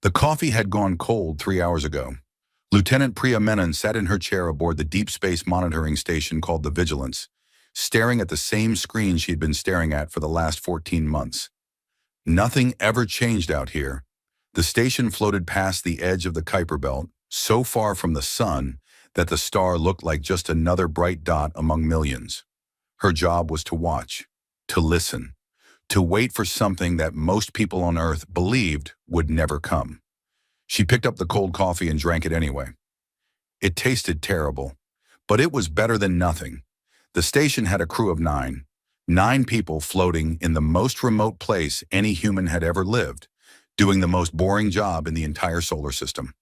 The coffee had gone cold 3 hours ago. Lieutenant Priya Menon sat in her chair aboard the deep space monitoring station called the Vigilance, staring at the same screen she'd been staring at for the last 14 months. Nothing ever changed out here. The station floated past the edge of the Kuiper Belt, so far from the sun that the star looked like just another bright dot among millions. Her job was to watch, to listen, to wait for something that most people on Earth believed would never come. She picked up the cold coffee and drank it anyway. It tasted terrible, but it was better than nothing. The station had a crew of 9 people floating in the most remote place any human had ever lived, doing the most boring job in the entire solar system.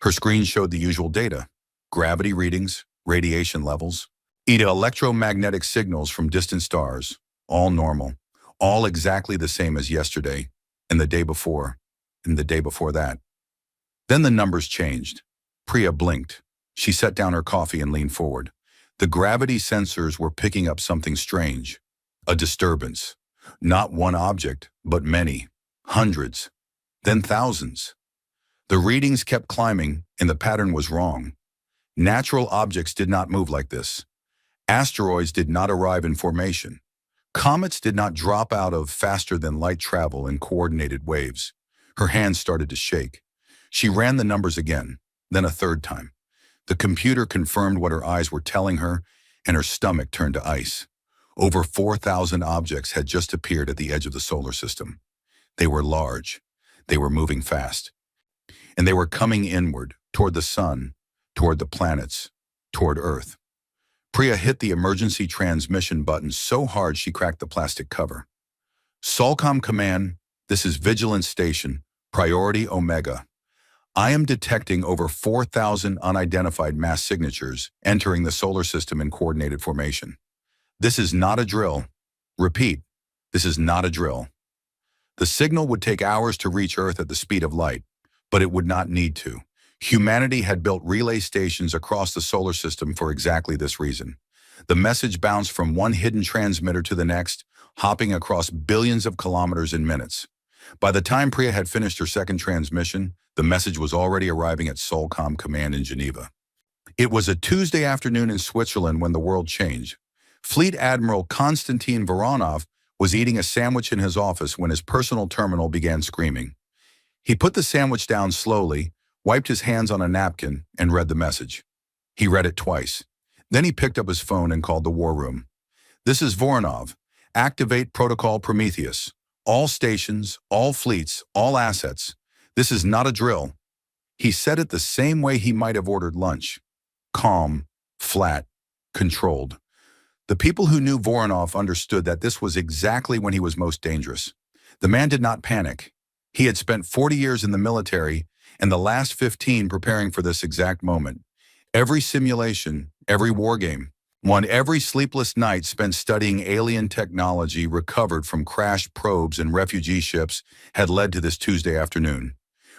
Her screen showed the usual data: gravity readings, radiation levels, electromagnetic signals from distant stars, all normal, all exactly the same as yesterday, and the day before, and the day before that. Then the numbers changed. Priya blinked. She set down her coffee and leaned forward. The gravity sensors were picking up something strange. A disturbance. Not one object, but many. Hundreds. Then thousands. The readings kept climbing, and the pattern was wrong. Natural objects did not move like this. Asteroids did not arrive in formation. Comets did not drop out of faster-than-light travel in coordinated waves. Her hands started to shake. She ran the numbers again, then a third time. The computer confirmed what her eyes were telling her, and her stomach turned to ice. Over 4,000 objects had just appeared at the edge of the solar system. They were large. They were moving fast. And they were coming inward, toward the sun, toward the planets, toward Earth. Priya hit the emergency transmission button so hard she cracked the plastic cover. Solcom Command, this is Vigilance Station, Priority Omega. I am detecting over 4,000 unidentified mass signatures entering the solar system in coordinated formation. This is not a drill. Repeat, this is not a drill. The signal would take hours to reach Earth at the speed of light, but it would not need to. Humanity had built relay stations across the solar system for exactly this reason. The message bounced from one hidden transmitter to the next, hopping across billions of kilometers in minutes. By the time Priya had finished her second transmission, the message was already arriving at Solcom Command in Geneva. It was a Tuesday afternoon in Switzerland when the world changed. Fleet Admiral Konstantin Voronov was eating a sandwich in his office when his personal terminal began screaming. He put the sandwich down slowly, wiped his hands on a napkin, and read the message. He read it twice. Then he picked up his phone and called the war room. This is Voronov. Activate Protocol Prometheus. All stations, all fleets, all assets. This is not a drill. He said it the same way he might have ordered lunch. Calm, flat, controlled. The people who knew Voronov understood that this was exactly when he was most dangerous. The man did not panic. He had spent 40 years in the military and the last 15 preparing for this exact moment. Every simulation, every war game, every sleepless night spent studying alien technology recovered from crashed probes and refugee ships had led to this Tuesday afternoon.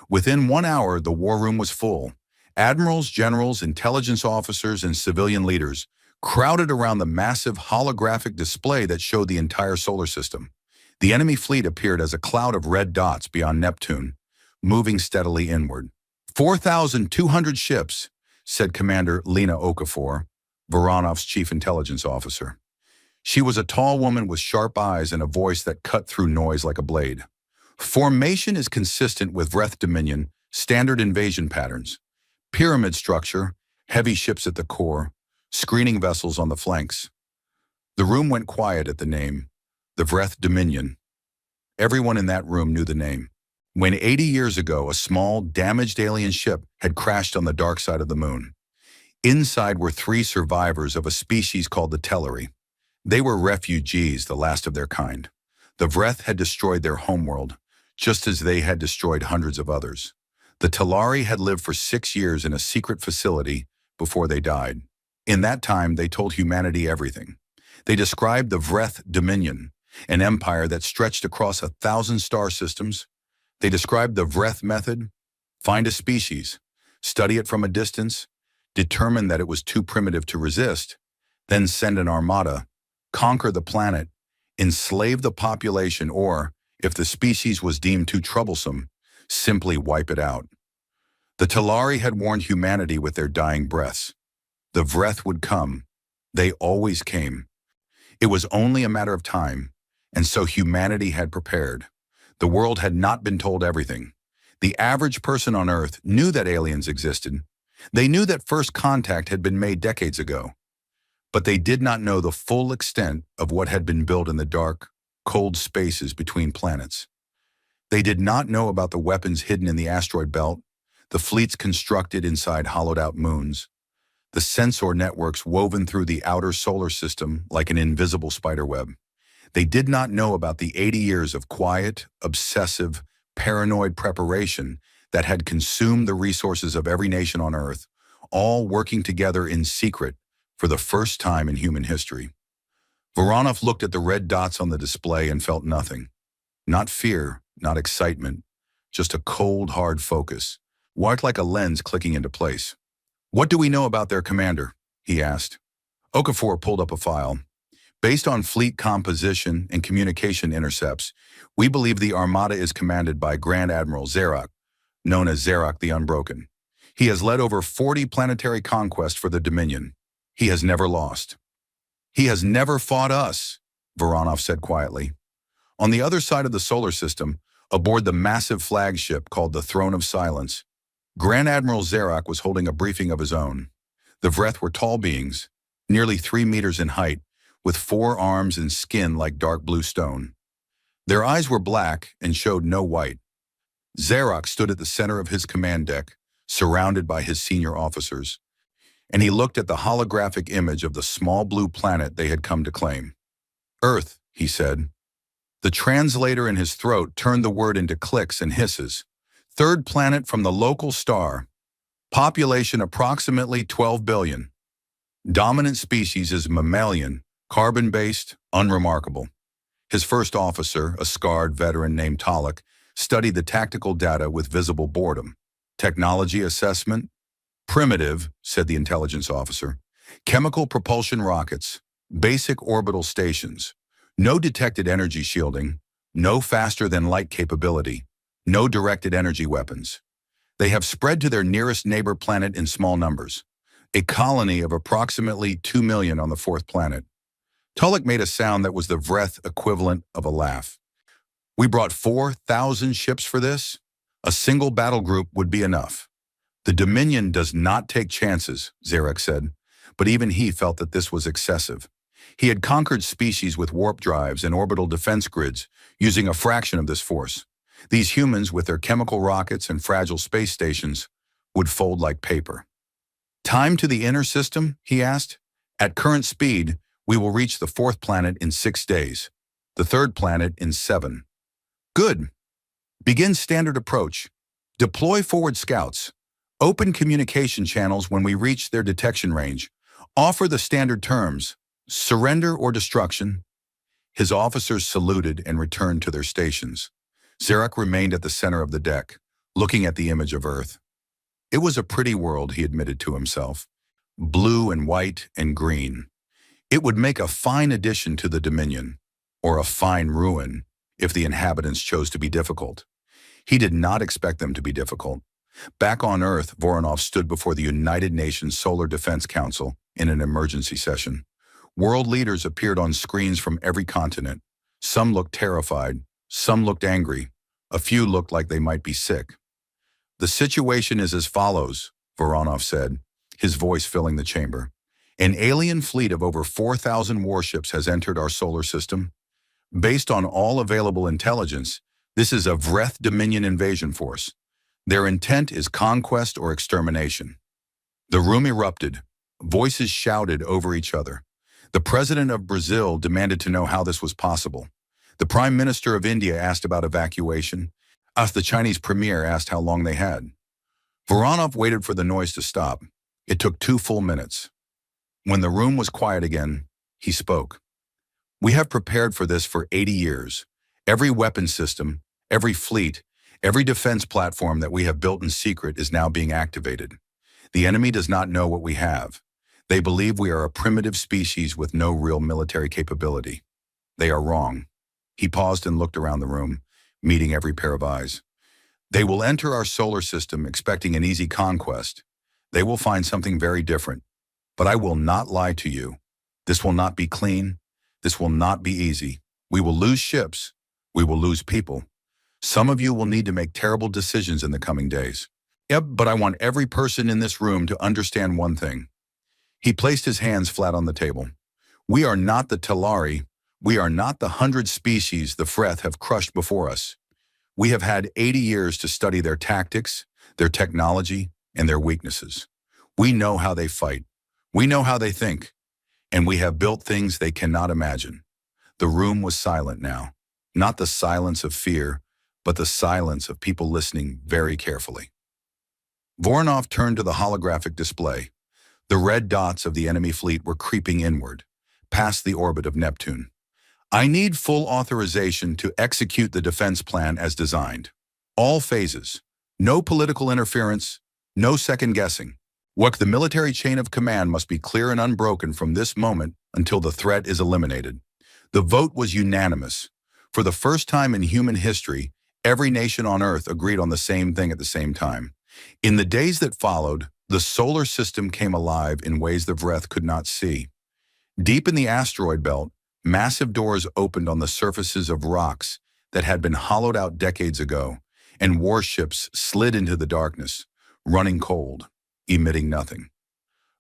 Within 1 hour, the war room was full. Admirals, generals, intelligence officers, and civilian leaders crowded around the massive holographic display that showed the entire solar system. The enemy fleet appeared as a cloud of red dots beyond Neptune, moving steadily inward. 4,200 ships, said Commander Lena Okafor, Voronov's chief intelligence officer. She was a tall woman with sharp eyes and a voice that cut through noise like a blade. Formation is consistent with Vreth Dominion, standard invasion patterns. Pyramid structure, heavy ships at the core, screening vessels on the flanks. The room went quiet at the name, the Vreth Dominion. Everyone in that room knew the name. When 80 years ago, a small, damaged alien ship had crashed on the dark side of the moon. Inside were 3 survivors of a species called the Telleri. They were refugees, the last of their kind. The Vreth had destroyed their homeworld, just as they had destroyed hundreds of others. The Telleri had lived for 6 years in a secret facility before they died. In that time, they told humanity everything. They described the Vreth Dominion, an empire that stretched across 1,000 star systems. They described the Vreth method: find a species, study it from a distance, determine that it was too primitive to resist, then send an armada, conquer the planet, enslave the population, or, if the species was deemed too troublesome, simply wipe it out. The Talari had warned humanity with their dying breaths. The Vreth would come. They always came. It was only a matter of time, and so humanity had prepared. The world had not been told everything. The average person on Earth knew that aliens existed. They knew that first contact had been made decades ago. But they did not know the full extent of what had been built in the dark, cold spaces between planets. They did not know about the weapons hidden in the asteroid belt, the fleets constructed inside hollowed-out moons, the sensor networks woven through the outer solar system like an invisible spiderweb. They did not know about the 80 years of quiet, obsessive, paranoid preparation that had consumed the resources of every nation on Earth, all working together in secret for the first time in human history. Voronov looked at the red dots on the display and felt nothing. Not fear, not excitement, just a cold, hard focus, white like a lens clicking into place. "What do we know about their commander?" he asked. Okafor pulled up a file. "Based on fleet composition and communication intercepts, we believe the Armada is commanded by Grand Admiral Zarak, known as Zarak the Unbroken. He has led over 40 planetary conquests for the Dominion. He has never lost." "He has never fought us," Voronov said quietly. On the other side of the solar system, aboard the massive flagship called the Throne of Silence, Grand Admiral Zarak was holding a briefing of his own. The Vreth were tall beings, nearly 3 meters in height, with 4 arms and skin like dark blue stone. Their eyes were black and showed no white. Zarak stood at the center of his command deck, surrounded by his senior officers, and he looked at the holographic image of the small blue planet they had come to claim. "Earth," he said. The translator in his throat turned the word into clicks and hisses. "Third planet from the local star. Population approximately 12 billion. Dominant species is mammalian, carbon-based, unremarkable." His first officer, a scarred veteran named Talek, studied the tactical data with visible boredom. "Technology assessment? Primitive," said the intelligence officer. "Chemical propulsion rockets, basic orbital stations, no detected energy shielding, no faster-than-light capability, no directed energy weapons. They have spread to their nearest neighbor planet in small numbers, a colony of approximately 2 million on the 4th planet." Tulloch made a sound that was the Vreth equivalent of a laugh. "We brought 4,000 ships for this? A single battle group would be enough." "The Dominion does not take chances," Zarak said, but even he felt that this was excessive. He had conquered species with warp drives and orbital defense grids, using a fraction of this force. These humans, with their chemical rockets and fragile space stations, would fold like paper. "Time to the inner system?" he asked. "At current speed, we will reach the 4th planet in 6 days, the 3rd planet in 7. "Good. Begin standard approach. Deploy forward scouts. Open communication channels when we reach their detection range. Offer the standard terms: surrender or destruction." His officers saluted and returned to their stations. Zarak remained at the center of the deck, looking at the image of Earth. It was a pretty world, he admitted to himself. Blue and white and green. It would make a fine addition to the Dominion, or a fine ruin, if the inhabitants chose to be difficult. He did not expect them to be difficult. Back on Earth, Voronov stood before the United Nations Solar Defense Council in an emergency session. World leaders appeared on screens from every continent. Some looked terrified, some looked angry, a few looked like they might be sick. "The situation is as follows," Voronov said, his voice filling the chamber. "An alien fleet of over 4,000 warships has entered our solar system. Based on all available intelligence, this is a Vreth Dominion invasion force. Their intent is conquest or extermination." The room erupted. Voices shouted over each other. The president of Brazil demanded to know how this was possible. The prime minister of India asked about evacuation. The Chinese premier asked how long they had. Voronov waited for the noise to stop. It took 2 full minutes. When the room was quiet again, he spoke. "We have prepared for this for 80 years. Every weapon system, every fleet, every defense platform that we have built in secret is now being activated. The enemy does not know what we have. They believe we are a primitive species with no real military capability. They are wrong." He paused and looked around the room, meeting every pair of eyes. They will enter our solar system expecting an easy conquest. They will find something very different. But I will not lie to you. This will not be clean. This will not be easy. We will lose ships. We will lose people. Some of you will need to make terrible decisions in the coming days. Yep, but I want every person in this room to understand one thing. He placed his hands flat on the table. We are not the Telari. We are not the 100 species the Freth have crushed before us. We have had 80 years to study their tactics, their technology, and their weaknesses. We know how they fight. We know how they think. And we have built things they cannot imagine. The room was silent now. Not the silence of fear, but the silence of people listening very carefully. Voronov turned to the holographic display. The red dots of the enemy fleet were creeping inward, past the orbit of Neptune. I need full authorization to execute the defense plan as designed. All phases. No political interference, no second guessing. The military chain of command must be clear and unbroken from this moment until the threat is eliminated. The vote was unanimous. For the first time in human history, every nation on Earth agreed on the same thing at the same time. In the days that followed, the solar system came alive in ways the Vreth could not see. Deep in the asteroid belt, massive doors opened on the surfaces of rocks that had been hollowed out decades ago, and warships slid into the darkness, running cold, emitting nothing.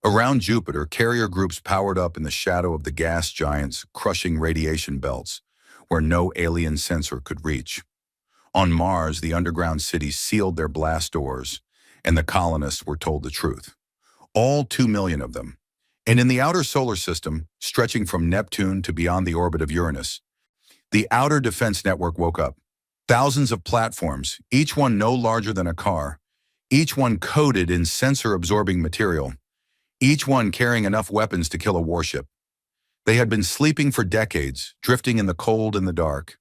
Around Jupiter, carrier groups powered up in the shadow of the gas giants' crushing radiation belts, where no alien sensor could reach. On Mars, the underground cities sealed their blast doors, and the colonists were told the truth. All 2 million of them. And in the outer solar system, stretching from Neptune to beyond the orbit of Uranus, the outer defense network woke up. Thousands of platforms, each one no larger than a car, each one coated in sensor-absorbing material, each one carrying enough weapons to kill a warship. They had been sleeping for decades, drifting in the cold and the dark,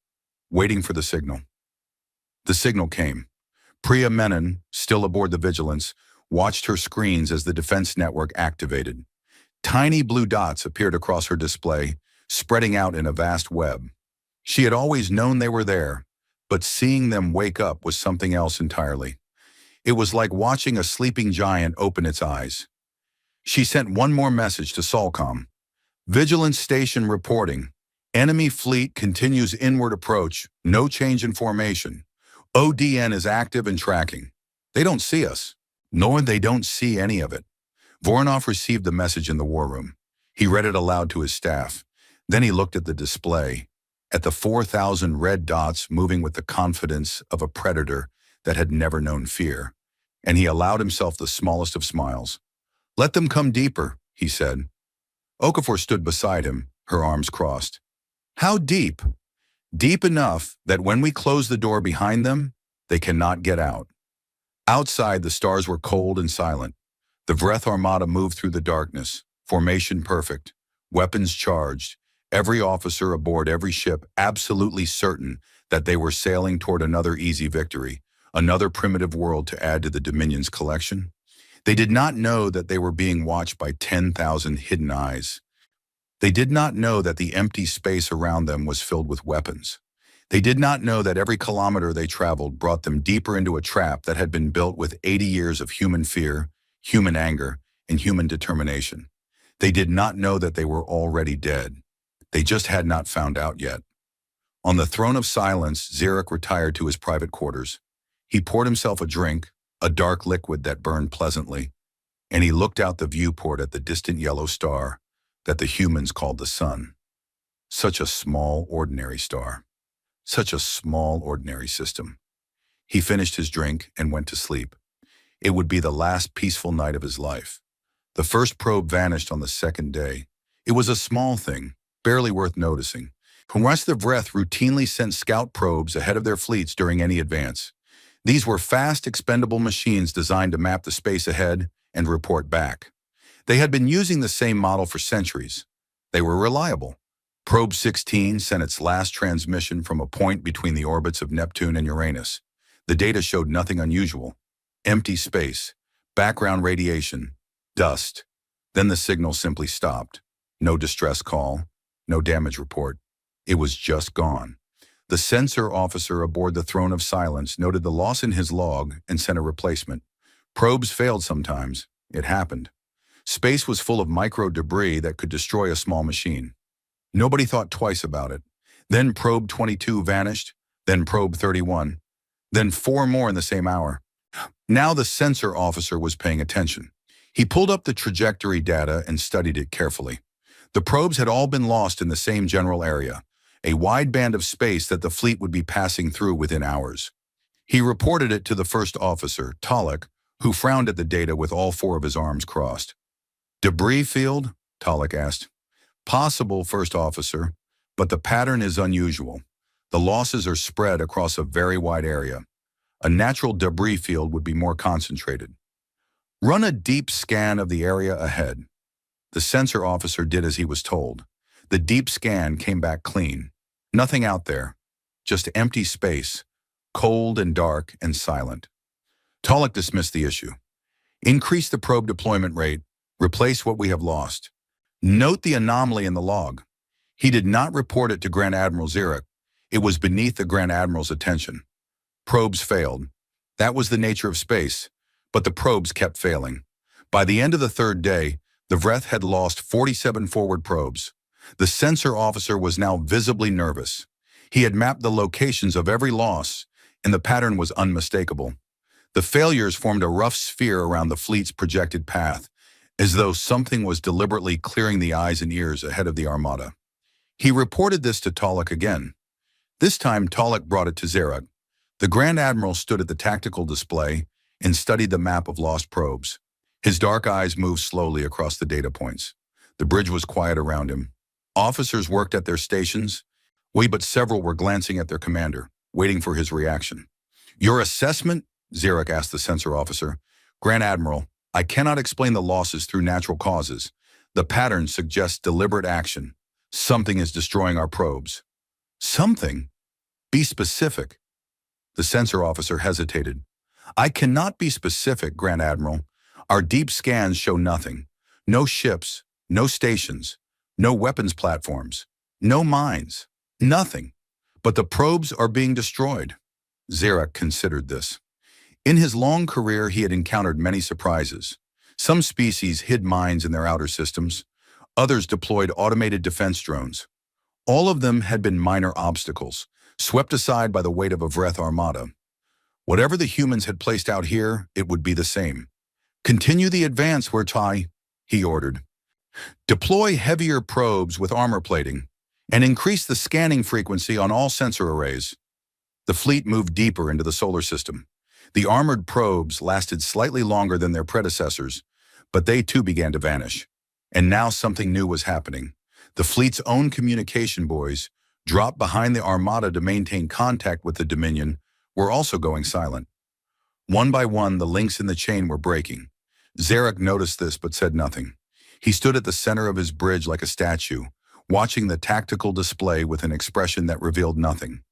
waiting for the signal. The signal came. Priya Menon, still aboard the Vigilance, watched her screens as the defense network activated. Tiny blue dots appeared across her display, spreading out in a vast web. She had always known they were there, but seeing them wake up was something else entirely. It was like watching a sleeping giant open its eyes. She sent one more message to Solcom. Vigilance Station reporting. Enemy fleet continues inward approach, no change in formation. ODN is active and tracking. They don't see us, nor they don't see any of it. Voronov received the message in the war room. He read it aloud to his staff. Then he looked at the display, at the 4,000 red dots moving with the confidence of a predator that had never known fear, and he allowed himself the smallest of smiles. Let them come deeper, he said. Okafor stood beside him, her arms crossed. How deep? Deep enough that when we close the door behind them, they cannot get out. Outside, the stars were cold and silent. The Vreth Armada moved through the darkness, formation perfect, weapons charged, every officer aboard every ship absolutely certain that they were sailing toward another easy victory, another primitive world to add to the Dominion's collection. They did not know that they were being watched by 10,000 hidden eyes. They did not know that the empty space around them was filled with weapons. They did not know that every kilometer they traveled brought them deeper into a trap that had been built with 80 years of human fear, human anger, and human determination. They did not know that they were already dead. They just had not found out yet. On the throne of silence, Xeric retired to his private quarters. He poured himself a drink, a dark liquid that burned pleasantly, and he looked out the viewport at the distant yellow star that the humans called the sun. Such a small, ordinary star. Such a small, ordinary system. He finished his drink and went to sleep. It would be the last peaceful night of his life. The first probe vanished on the second day. It was a small thing, barely worth noticing. Unless the Vreth routinely sent scout probes ahead of their fleets during any advance. These were fast, expendable machines designed to map the space ahead and report back. They had been using the same model for centuries. They were reliable. Probe 16 sent its last transmission from a point between the orbits of Neptune and Uranus. The data showed nothing unusual. Empty space, background radiation, dust. Then the signal simply stopped. No distress call, no damage report. It was just gone. The sensor officer aboard the Throne of Silence noted the loss in his log and sent a replacement. Probes failed sometimes. It happened. Space was full of micro debris that could destroy a small machine. Nobody thought twice about it. Then probe 22 vanished, then probe 31, then 4 more in the same hour. Now the sensor officer was paying attention. He pulled up the trajectory data and studied it carefully. The probes had all been lost in the same general area, a wide band of space that the fleet would be passing through within hours. He reported it to the first officer, Talek, who frowned at the data with all 4 of his arms crossed. "Debris field?" Talek asked. "Possible, first officer, but the pattern is unusual. The losses are spread across a very wide area. A natural debris field would be more concentrated. Run a deep scan of the area ahead." The sensor officer did as he was told. The deep scan came back clean. Nothing out there. Just empty space, cold and dark and silent. Talek dismissed the issue. "Increase the probe deployment rate. Replace what we have lost. Note the anomaly in the log." He did not report it to Grand Admiral Zirek. It was beneath the Grand Admiral's attention. Probes failed. That was the nature of space, but the probes kept failing. By the end of the 3rd day, the Vreth had lost 47 forward probes. The sensor officer was now visibly nervous. He had mapped the locations of every loss, and the pattern was unmistakable. The failures formed a rough sphere around the fleet's projected path, as though something was deliberately clearing the eyes and ears ahead of the Armada. He reported this to Talek again. This time Talek brought it to Zerug. The Grand Admiral stood at the tactical display and studied the map of lost probes. His dark eyes moved slowly across the data points. The bridge was quiet around him. Officers worked at their stations, but several were glancing at their commander, waiting for his reaction. "Your assessment?" Zerug asked the sensor officer. "Grand Admiral, I cannot explain the losses through natural causes. The pattern suggests deliberate action. Something is destroying our probes." "Something? Be specific." The sensor officer hesitated. "I cannot be specific, Grand Admiral. Our deep scans show nothing. No ships, no stations, no weapons platforms, no mines, nothing. But the probes are being destroyed." Zerek considered this. In his long career, he had encountered many surprises. Some species hid mines in their outer systems. Others deployed automated defense drones. All of them had been minor obstacles, swept aside by the weight of a Vreth Armada. Whatever the humans had placed out here, it would be the same. "Continue the advance, Wertai," he ordered. "Deploy heavier probes with armor plating, and increase the scanning frequency on all sensor arrays." The fleet moved deeper into the solar system. The armored probes lasted slightly longer than their predecessors, but they too began to vanish. And now something new was happening. The fleet's own communication buoys, dropped behind the Armada to maintain contact with the Dominion, were also going silent. One by one, the links in the chain were breaking. Zerek noticed this but said nothing. He stood at the center of his bridge like a statue, watching the tactical display with an expression that revealed nothing.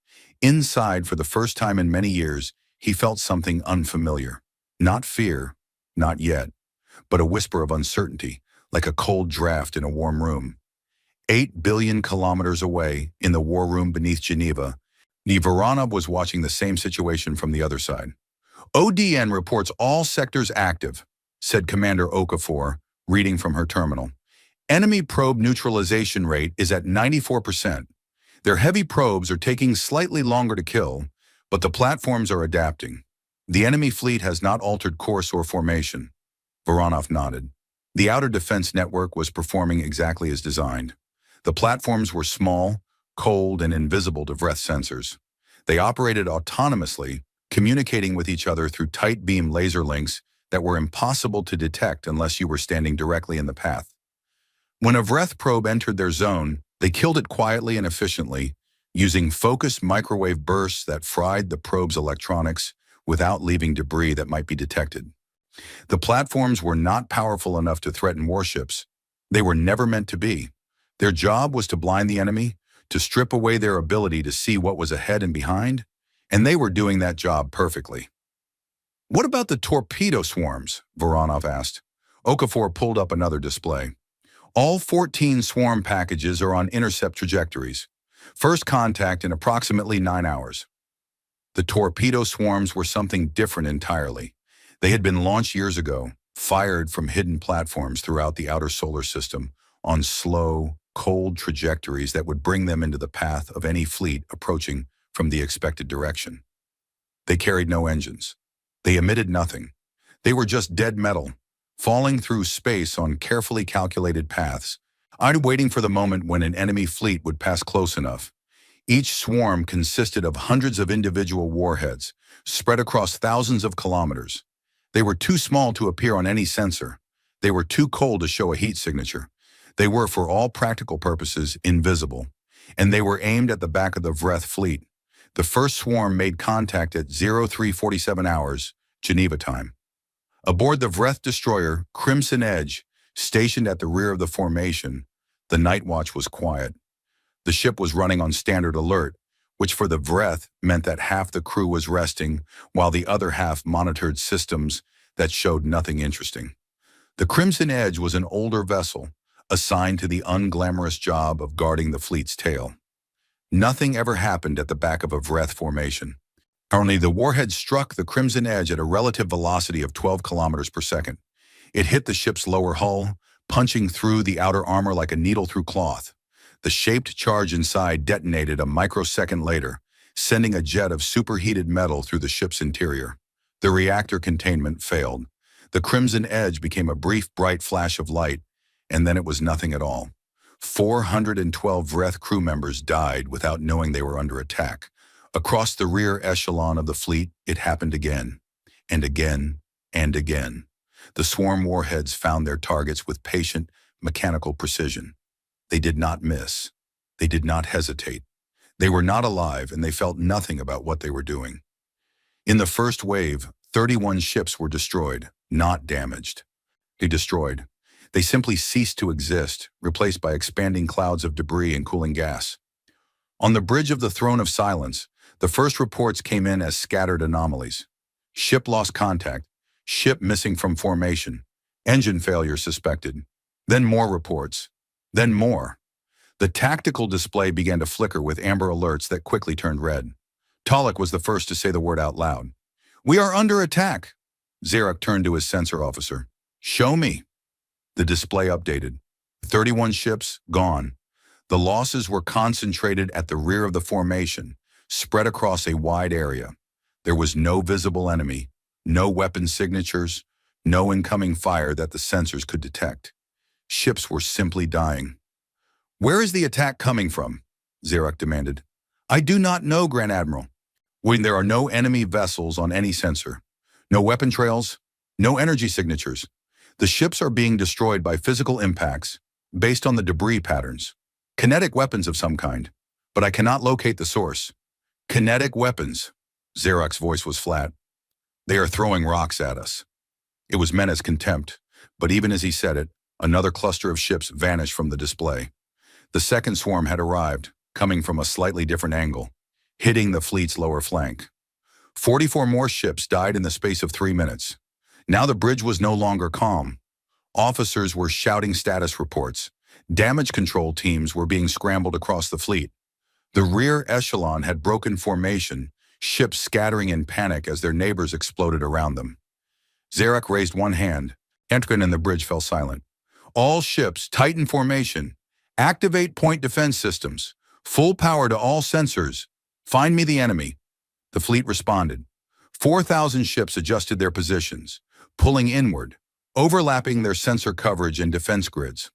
Inside, for the first time in many years, he felt something unfamiliar. Not fear, not yet, but a whisper of uncertainty, like a cold draft in a warm room. 8 billion kilometers away, in the war room beneath Geneva, Voronov was watching the same situation from the other side. "ODN reports all sectors active," said Commander Okafor, reading from her terminal. "Enemy probe neutralization rate is at 94%. Their heavy probes are taking slightly longer to kill, but the platforms are adapting. The enemy fleet has not altered course or formation." Voronov nodded. The outer defense network was performing exactly as designed. The platforms were small, cold, and invisible to Vreth sensors. They operated autonomously, communicating with each other through tight beam laser links that were impossible to detect unless you were standing directly in the path. When a Vreth probe entered their zone, they killed it quietly and efficiently, using focused microwave bursts that fried the probe's electronics without leaving debris that might be detected. The platforms were not powerful enough to threaten warships. They were never meant to be. Their job was to blind the enemy, to strip away their ability to see what was ahead and behind, and they were doing that job perfectly. "What about the torpedo swarms?" Voronov asked. Okafor pulled up another display. "All 14 swarm packages are on intercept trajectories. First contact in approximately 9 hours. The torpedo swarms were something different entirely. They had been launched years ago, fired from hidden platforms throughout the outer solar system on slow, cold trajectories that would bring them into the path of any fleet approaching from the expected direction. They carried no engines. They emitted nothing. They were just dead metal, falling through space on carefully calculated paths, waiting for the moment when an enemy fleet would pass close enough. Each swarm consisted of hundreds of individual warheads, spread across thousands of kilometers. They were too small to appear on any sensor. They were too cold to show a heat signature. They were, for all practical purposes, invisible. And they were aimed at the back of the Vreth fleet. The first swarm made contact at 0347 hours, Geneva time. Aboard the Vreth destroyer, Crimson Edge, stationed at the rear of the formation, the night watch was quiet. The ship was running on standard alert, which for the Vreth meant that half the crew was resting while the other half monitored systems that showed nothing interesting. The Crimson Edge was an older vessel, assigned to the unglamorous job of guarding the fleet's tail. Nothing ever happened at the back of a Vreth formation. Only the warhead struck the Crimson Edge at a relative velocity of 12 kilometers per second. It hit the ship's lower hull, punching through the outer armor like a needle through cloth. The shaped charge inside detonated a microsecond later, sending a jet of superheated metal through the ship's interior. The reactor containment failed. The Crimson Edge became a brief, bright flash of light, and then it was nothing at all. 412 Vreth crew members died without knowing they were under attack. Across the rear echelon of the fleet, it happened again, and again, and again. The swarm warheads found their targets with patient, mechanical precision. They did not miss. They did not hesitate. They were not alive, and they felt nothing about what they were doing. In the first wave, 31 ships were destroyed, not damaged. Destroyed. They simply ceased to exist, replaced by expanding clouds of debris and cooling gas. On the bridge of the Throne of Silence, the first reports came in as scattered anomalies. Ship lost contact, ship missing from formation, engine failure suspected. Then more reports. Then more. The tactical display began to flicker with amber alerts that quickly turned red. Talik was the first to say the word out loud. "We are under attack." Zarek turned to his sensor officer. "Show me." The display updated. 31 ships gone. The losses were concentrated at the rear of the formation, spread across a wide area. There was no visible enemy, no weapon signatures, no incoming fire that the sensors could detect. Ships were simply dying. "Where is the attack coming from?" Zarek demanded. "I do not know, Grand Admiral." "When there are no enemy vessels on any sensor, no weapon trails, no energy signatures. The ships are being destroyed by physical impacts based on the debris patterns. Kinetic weapons of some kind, but I cannot locate the source." "Kinetic weapons." Zarek's voice was flat. "They are throwing rocks at us." It was meant as contempt, but even as he said it, another cluster of ships vanished from the display. The second swarm had arrived, coming from a slightly different angle, hitting the fleet's lower flank. 44 more ships died in the space of 3 minutes. Now the bridge was no longer calm. Officers were shouting status reports. Damage control teams were being scrambled across the fleet. The rear echelon had broken formation, ships scattering in panic as their neighbors exploded around them. Zarek raised one hand. Entrin and the bridge fell silent. "All ships, tighten formation. Activate point defense systems. Full power to all sensors. Find me the enemy." The fleet responded. 4,000 ships adjusted their positions, pulling inward, overlapping their sensor coverage and defense grids.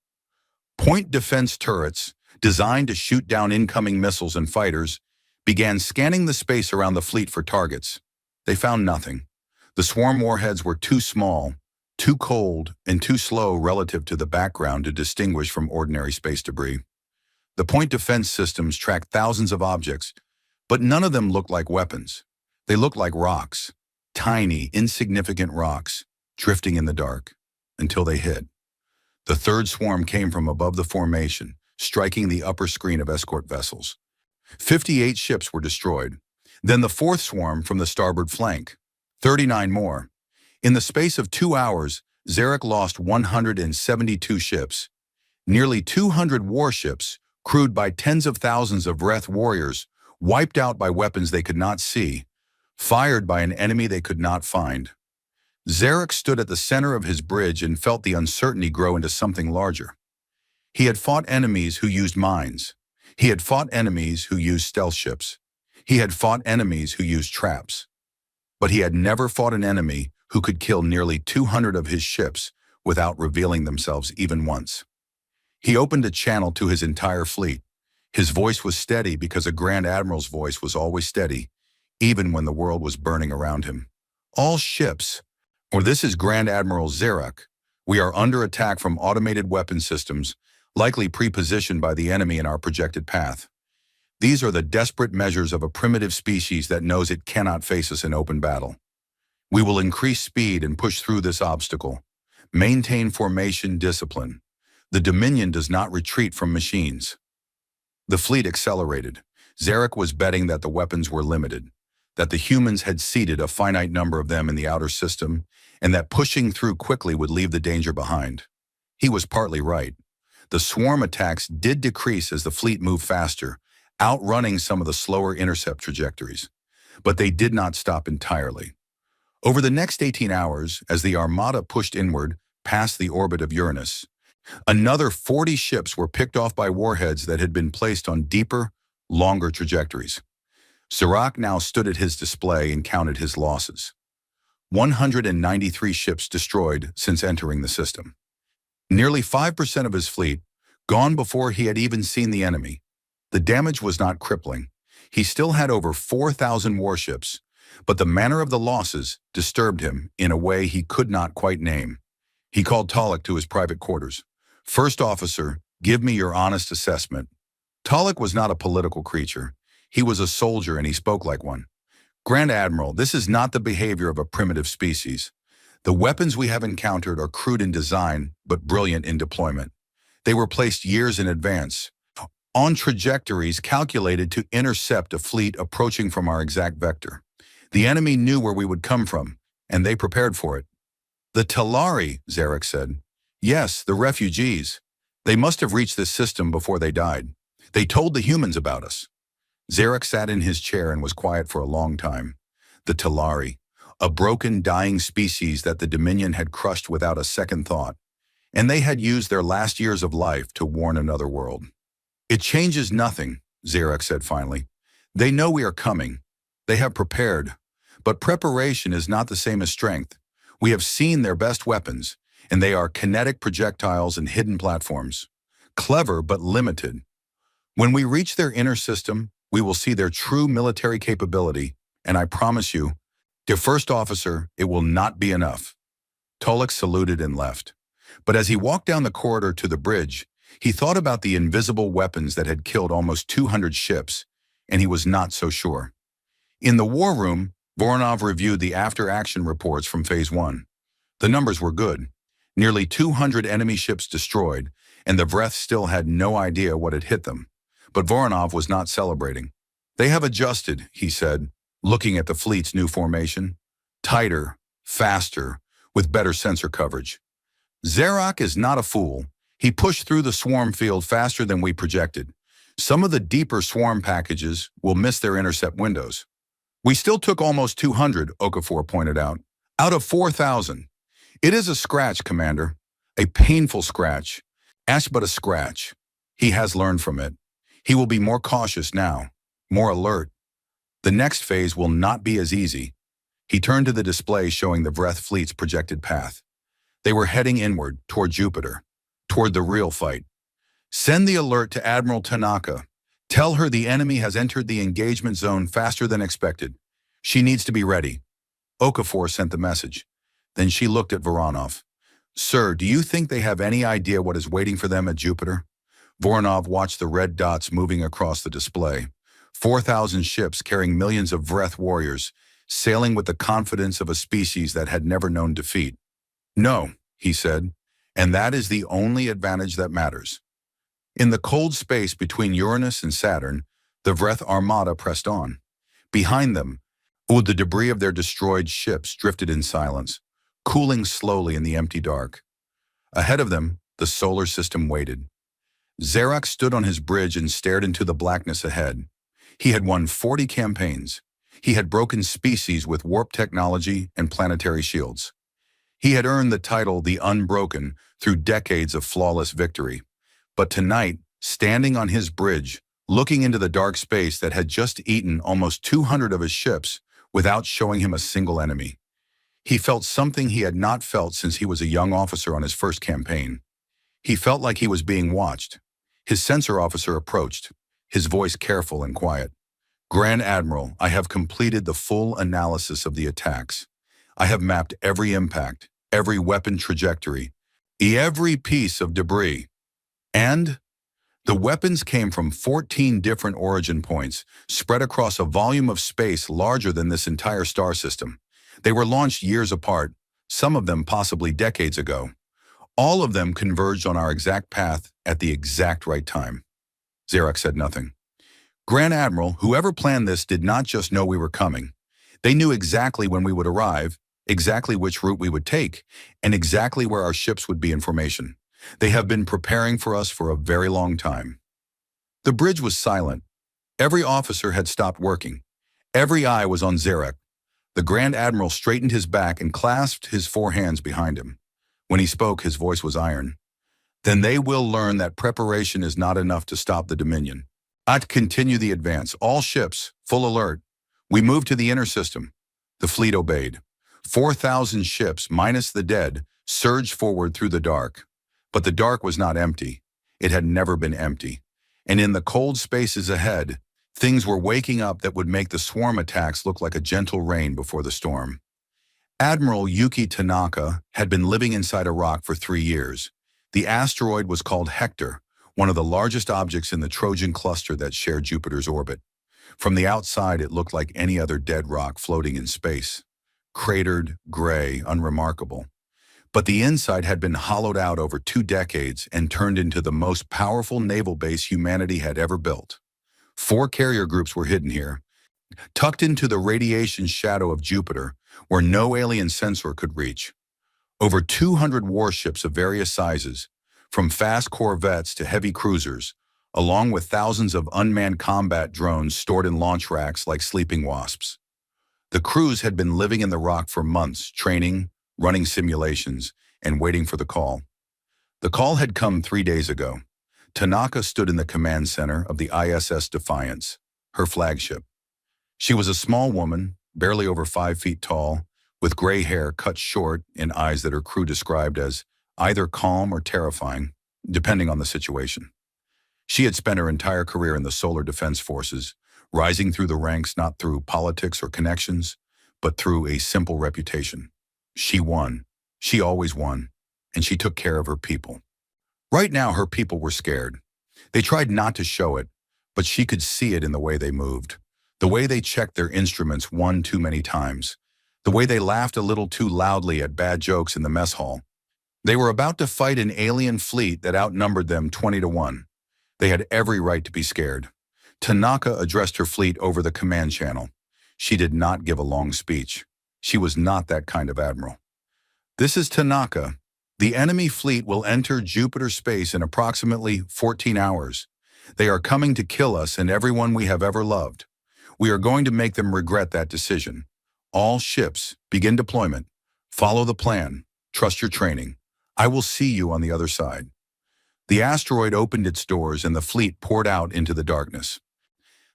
Point defense turrets, designed to shoot down incoming missiles and fighters, began scanning the space around the fleet for targets. They found nothing. The swarm warheads were too small, too cold, and too slow relative to the background to distinguish from ordinary space debris. The point defense systems tracked thousands of objects, but none of them looked like weapons. They looked like rocks, tiny, insignificant rocks, drifting in the dark, until they hit. The third swarm came from above the formation, striking the upper screen of escort vessels. 58 ships were destroyed. Then the fourth swarm from the starboard flank. 39 more. In the space of 2 hours, Zarek lost 172 ships. Nearly 200 warships, crewed by tens of thousands of Vreth warriors, wiped out by weapons they could not see, fired by an enemy they could not find. Zarek stood at the center of his bridge and felt the uncertainty grow into something larger. He had fought enemies who used mines. He had fought enemies who used stealth ships. He had fought enemies who used traps. But he had never fought an enemy who could kill nearly 200 of his ships without revealing themselves even once. He opened a channel to his entire fleet. His voice was steady because a Grand Admiral's voice was always steady, even when the world was burning around him. All ships, or this is Grand Admiral Zarek, we are under attack from automated weapon systems, likely pre-positioned by the enemy in our projected path. These are the desperate measures of a primitive species that knows it cannot face us in open battle. We will increase speed and push through this obstacle. Maintain formation discipline. The Dominion does not retreat from machines. The fleet accelerated. Zarek was betting that the weapons were limited, that the humans had seeded a finite number of them in the outer system, and that pushing through quickly would leave the danger behind. He was partly right. The swarm attacks did decrease as the fleet moved faster, outrunning some of the slower intercept trajectories. But they did not stop entirely. Over the next 18 hours, as the Armada pushed inward past the orbit of Uranus, another 40 ships were picked off by warheads that had been placed on deeper, longer trajectories. Zarek now stood at his display and counted his losses. 193 ships destroyed since entering the system. Nearly 5% of his fleet gone before he had even seen the enemy. The damage was not crippling. He still had over 4,000 warships, but the manner of the losses disturbed him in a way he could not quite name. He called Talek to his private quarters. "First officer, give me your honest assessment." Talek was not a political creature. He was a soldier and he spoke like one. "Grand Admiral, this is not the behavior of a primitive species. The weapons we have encountered are crude in design, but brilliant in deployment. They were placed years in advance, on trajectories calculated to intercept a fleet approaching from our exact vector. The enemy knew where we would come from, and they prepared for it." "The Talari," Zarek said. "Yes, the refugees. They must have reached this system before they died. They told the humans about us." Zarek sat in his chair and was quiet for a long time. The Talari, a broken, dying species that the Dominion had crushed without a second thought, and they had used their last years of life to warn another world. "It changes nothing," Zarek said finally. "They know we are coming. They have prepared. But preparation is not the same as strength. We have seen their best weapons, and they are kinetic projectiles and hidden platforms. Clever, but limited. When we reach their inner system, we will see their true military capability, and I promise you, dear First Officer, it will not be enough." Talek saluted and left. But as he walked down the corridor to the bridge, he thought about the invisible weapons that had killed almost 200 ships, and he was not so sure. In the war room, Voronov reviewed the after-action reports from Phase 1. The numbers were good. Nearly 200 enemy ships destroyed, and the Vreth still had no idea what had hit them. But Voronov was not celebrating. "They have adjusted," he said, looking at the fleet's new formation. "Tighter, faster, with better sensor coverage. Zarek is not a fool. He pushed through the swarm field faster than we projected. Some of the deeper swarm packages will miss their intercept windows." "We still took almost 200, Okafor pointed out. "Out of 4,000. It is a scratch, Commander. A painful scratch. Ash, but a scratch. He has learned from it. He will be more cautious now, more alert. The next phase will not be as easy." He turned to the display showing the Vreth fleet's projected path. They were heading inward, toward Jupiter, toward the real fight. "Send the alert to Admiral Tanaka. Tell her the enemy has entered the engagement zone faster than expected. She needs to be ready." Okafor sent the message. Then she looked at Voronov. "Sir, do you think they have any idea what is waiting for them at Jupiter?" Voronov watched the red dots moving across the display. 4,000 ships carrying millions of Vreth warriors, sailing with the confidence of a species that had never known defeat. "No," he said, "and that is the only advantage that matters." In the cold space between Uranus and Saturn, the Vreth Armada pressed on. Behind them, the debris of their destroyed ships drifted in silence, cooling slowly in the empty dark. Ahead of them, the solar system waited. Zarak stood on his bridge and stared into the blackness ahead. He had won 40 campaigns. He had broken species with warp technology and planetary shields. He had earned the title the Unbroken through decades of flawless victory. But tonight, standing on his bridge, looking into the dark space that had just eaten almost 200 of his ships without showing him a single enemy, he felt something he had not felt since he was a young officer on his first campaign. He felt like he was being watched. His sensor officer approached, his voice careful and quiet. "Grand Admiral, I have completed the full analysis of the attacks. I have mapped every impact, every weapon trajectory, every piece of debris. And the weapons came from 14 different origin points, spread across a volume of space larger than this entire star system. They were launched years apart, some of them possibly decades ago. All of them converged on our exact path at the exact right time." Zarak said nothing. "Grand Admiral, whoever planned this did not just know we were coming. They knew exactly when we would arrive, exactly which route we would take, and exactly where our ships would be in formation. They have been preparing for us for a very long time." The bridge was silent. Every officer had stopped working. Every eye was on Zarak. The Grand Admiral straightened his back and clasped his four hands behind him. When he spoke, his voice was iron. "Then they will learn that preparation is not enough to stop the Dominion. I'd continue the advance. All ships, full alert. We moved to the inner system." The fleet obeyed. 4,000 ships, minus the dead, surged forward through the dark. But the dark was not empty. It had never been empty. And in the cold spaces ahead, things were waking up that would make the swarm attacks look like a gentle rain before the storm. Admiral Yuki Tanaka had been living inside a rock for 3 years. The asteroid was called Hector, one of the largest objects in the Trojan cluster that shared Jupiter's orbit. From the outside, it looked like any other dead rock floating in space. Cratered, gray, unremarkable. But the inside had been hollowed out over 2 decades and turned into the most powerful naval base humanity had ever built. 4 carrier groups were hidden here, tucked into the radiation shadow of Jupiter, where no alien sensor could reach. Over 200 warships of various sizes, from fast corvettes to heavy cruisers, along with thousands of unmanned combat drones stored in launch racks like sleeping wasps. The crews had been living in the rock for months, training, running simulations, and waiting for the call. The call had come 3 days ago. Tanaka stood in the command center of the ISS Defiance, her flagship. She was a small woman, barely over 5 feet tall, with gray hair cut short and eyes that her crew described as either calm or terrifying, depending on the situation. She had spent her entire career in the Solar Defense Forces, rising through the ranks not through politics or connections, but through a simple reputation. She won. She always won. And she took care of her people. Right now, her people were scared. They tried not to show it, but she could see it in the way they moved, the way they checked their instruments one too many times, the way they laughed a little too loudly at bad jokes in the mess hall. They were about to fight an alien fleet that outnumbered them 20-1. They had every right to be scared. Tanaka addressed her fleet over the command channel. She did not give a long speech. She was not that kind of admiral. "This is Tanaka. The enemy fleet will enter Jupiter space in approximately 14 hours. They are coming to kill us and everyone we have ever loved. We are going to make them regret that decision. All ships, begin deployment. Follow the plan. Trust your training. I will see you on the other side." The asteroid opened its doors and the fleet poured out into the darkness.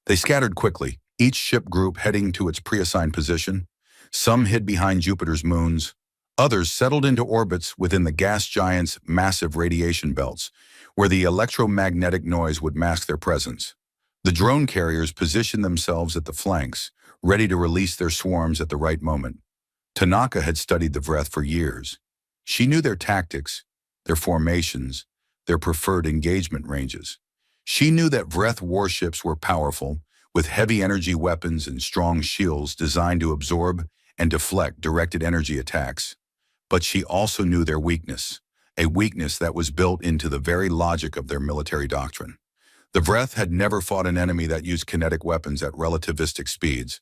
They scattered quickly, each ship group heading to its pre-assigned position. Some hid behind Jupiter's moons. Others settled into orbits within the gas giant's massive radiation belts, where the electromagnetic noise would mask their presence. The drone carriers positioned themselves at the flanks, ready to release their swarms at the right moment. Tanaka had studied the Vreth for years. She knew their tactics, their formations, their preferred engagement ranges. She knew that Vreth warships were powerful, with heavy energy weapons and strong shields designed to absorb and deflect directed energy attacks. But she also knew their weakness, a weakness that was built into the very logic of their military doctrine. The Vreth had never fought an enemy that used kinetic weapons at relativistic speeds.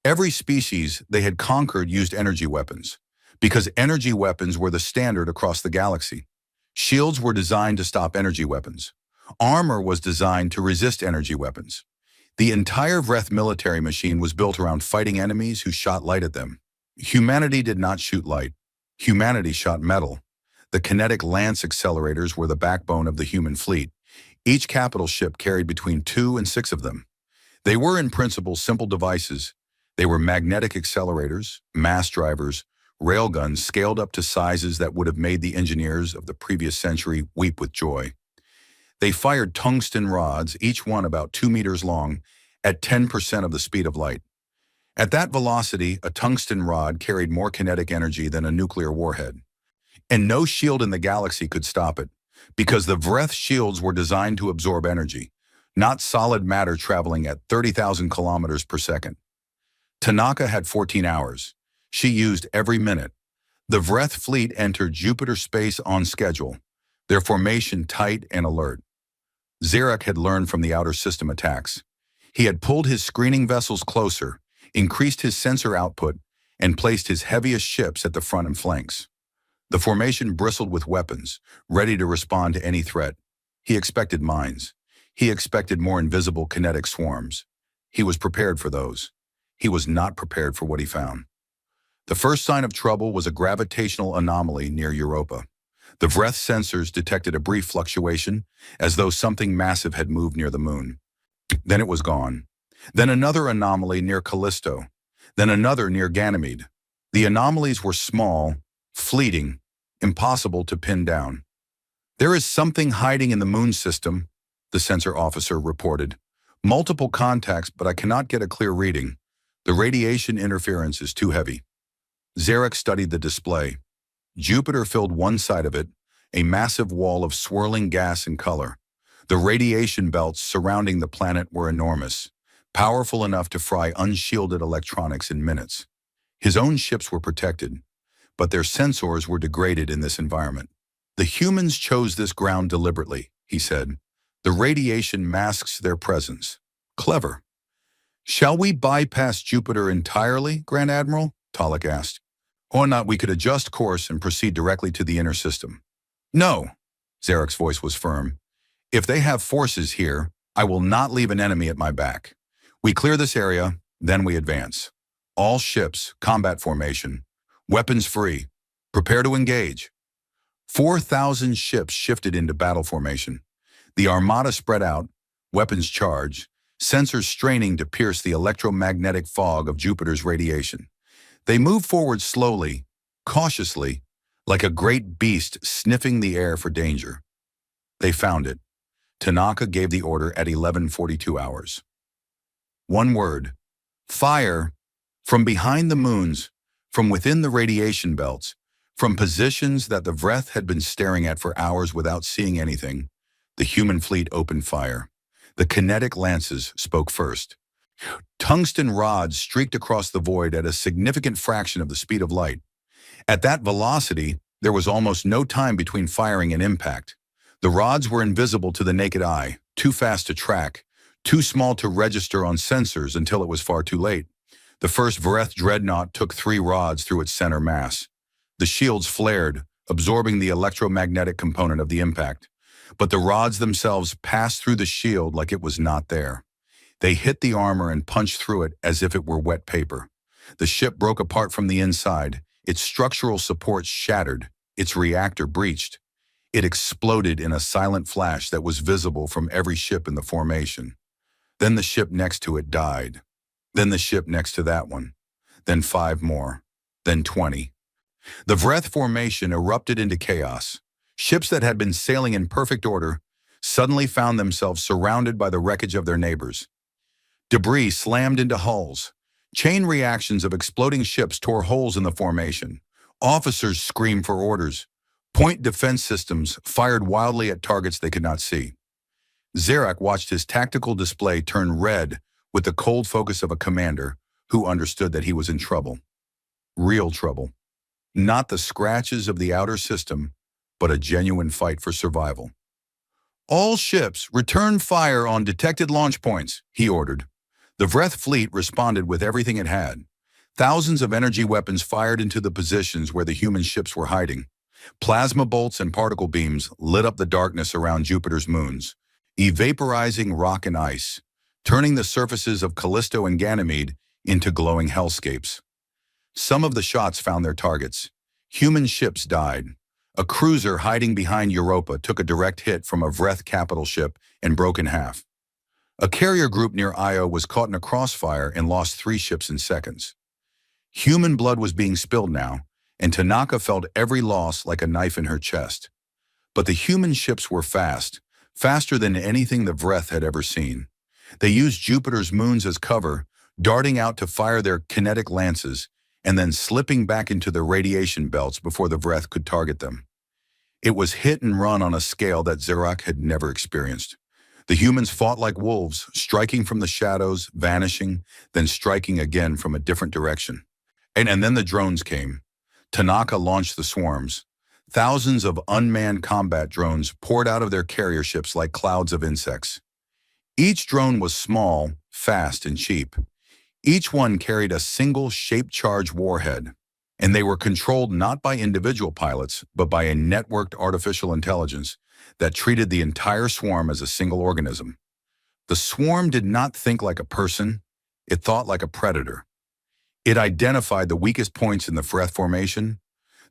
Every species they had conquered used energy weapons, because energy weapons were the standard across the galaxy. Shields were designed to stop energy weapons. Armor was designed to resist energy weapons. The entire Vreth military machine was built around fighting enemies who shot light at them. Humanity did not shoot light. Humanity shot metal. The kinetic lance accelerators were the backbone of the human fleet. Each capital ship carried between 2 and 6 of them. They were in principle simple devices. They were magnetic accelerators, mass drivers, railguns scaled up to sizes that would have made the engineers of the previous century weep with joy. They fired tungsten rods, each one about 2 meters long, at 10% of the speed of light. At that velocity, a tungsten rod carried more kinetic energy than a nuclear warhead. And no shield in the galaxy could stop it, because the Vreth shields were designed to absorb energy, not solid matter traveling at 30,000 kilometers per second. Tanaka had 14 hours. She used every minute. The Vreth fleet entered Jupiter space on schedule, their formation tight and alert. Zarek had learned from the outer system attacks. He had pulled his screening vessels closer, increased his sensor output, and placed his heaviest ships at the front and flanks. The formation bristled with weapons, ready to respond to any threat. He expected mines. He expected more invisible kinetic swarms. He was prepared for those. He was not prepared for what he found. The first sign of trouble was a gravitational anomaly near Europa. The Vreth sensors detected a brief fluctuation, as though something massive had moved near the moon. Then it was gone. Then another anomaly near Callisto. Then another near Ganymede. The anomalies were small, fleeting, impossible to pin down. "There is something hiding in the moon system," the sensor officer reported. "Multiple contacts, but I cannot get a clear reading. The radiation interference is too heavy." Zarek studied the display. Jupiter filled one side of it, a massive wall of swirling gas and color. The radiation belts surrounding the planet were enormous, powerful enough to fry unshielded electronics in minutes. His own ships were protected, but their sensors were degraded in this environment. "The humans chose this ground deliberately," he said. "The radiation masks their presence. Clever." "Shall we bypass Jupiter entirely, Grand Admiral?" Talek asked. "Or not, we could adjust course and proceed directly to the inner system." "No," Zarek's voice was firm. "If they have forces here, I will not leave an enemy at my back. We clear this area, then we advance. All ships, combat formation. Weapons free. Prepare to engage." 4,000 ships shifted into battle formation. The Armada spread out, weapons charged, sensors straining to pierce the electromagnetic fog of Jupiter's radiation. They moved forward slowly, cautiously, like a great beast sniffing the air for danger. They found it. Tanaka gave the order at 11:42 hours. One word: fire. From behind the moons, from within the radiation belts, from positions that the Vreth had been staring at for hours without seeing anything, the human fleet opened fire. The kinetic lances spoke first. Tungsten rods streaked across the void at a significant fraction of the speed of light. At that velocity, there was almost no time between firing and impact. The rods were invisible to the naked eye, too fast to track, too small to register on sensors until it was far too late. The first Vreth dreadnought took 3 rods through its center mass. The shields flared, absorbing the electromagnetic component of the impact. But the rods themselves passed through the shield like it was not there. They hit the armor and punched through it as if it were wet paper. The ship broke apart from the inside, its structural supports shattered, its reactor breached. It exploded in a silent flash that was visible from every ship in the formation. Then the ship next to it died. Then the ship next to that one. Then 5 more. Then 20. The Vreth formation erupted into chaos. Ships that had been sailing in perfect order suddenly found themselves surrounded by the wreckage of their neighbors. Debris slammed into hulls. Chain reactions of exploding ships tore holes in the formation. Officers screamed for orders. Point defense systems fired wildly at targets they could not see. Zarek watched his tactical display turn red with the cold focus of a commander who understood that he was in trouble. Real trouble. Not the scratches of the outer system, but a genuine fight for survival. "All ships, return fire on detected launch points," he ordered. The Vreth fleet responded with everything it had. Thousands of energy weapons fired into the positions where the human ships were hiding. Plasma bolts and particle beams lit up the darkness around Jupiter's moons. evaporizing rock and ice, turning the surfaces of Callisto and Ganymede into glowing hellscapes. Some of the shots found their targets. Human ships died. A cruiser hiding behind Europa took a direct hit from a Vreth capital ship and broke in half. A carrier group near Io was caught in a crossfire and lost 3 ships in seconds. Human blood was being spilled now, and Tanaka felt every loss like a knife in her chest. But the human ships were fast, faster than anything the Vreth had ever seen. They used Jupiter's moons as cover, darting out to fire their kinetic lances, and then slipping back into the radiation belts before the Vreth could target them. It was hit and run on a scale that Zerak had never experienced. The humans fought like wolves, striking from the shadows, vanishing, then striking again from a different direction. And then the drones came. Tanaka launched the swarms. Thousands of unmanned combat drones poured out of their carrier ships like clouds of insects. Each drone was small, fast, and cheap. Each one carried a single shape-charged warhead, and they were controlled not by individual pilots, but by a networked artificial intelligence that treated the entire swarm as a single organism. The swarm did not think like a person, it thought like a predator. It identified the weakest points in the Vreth formation,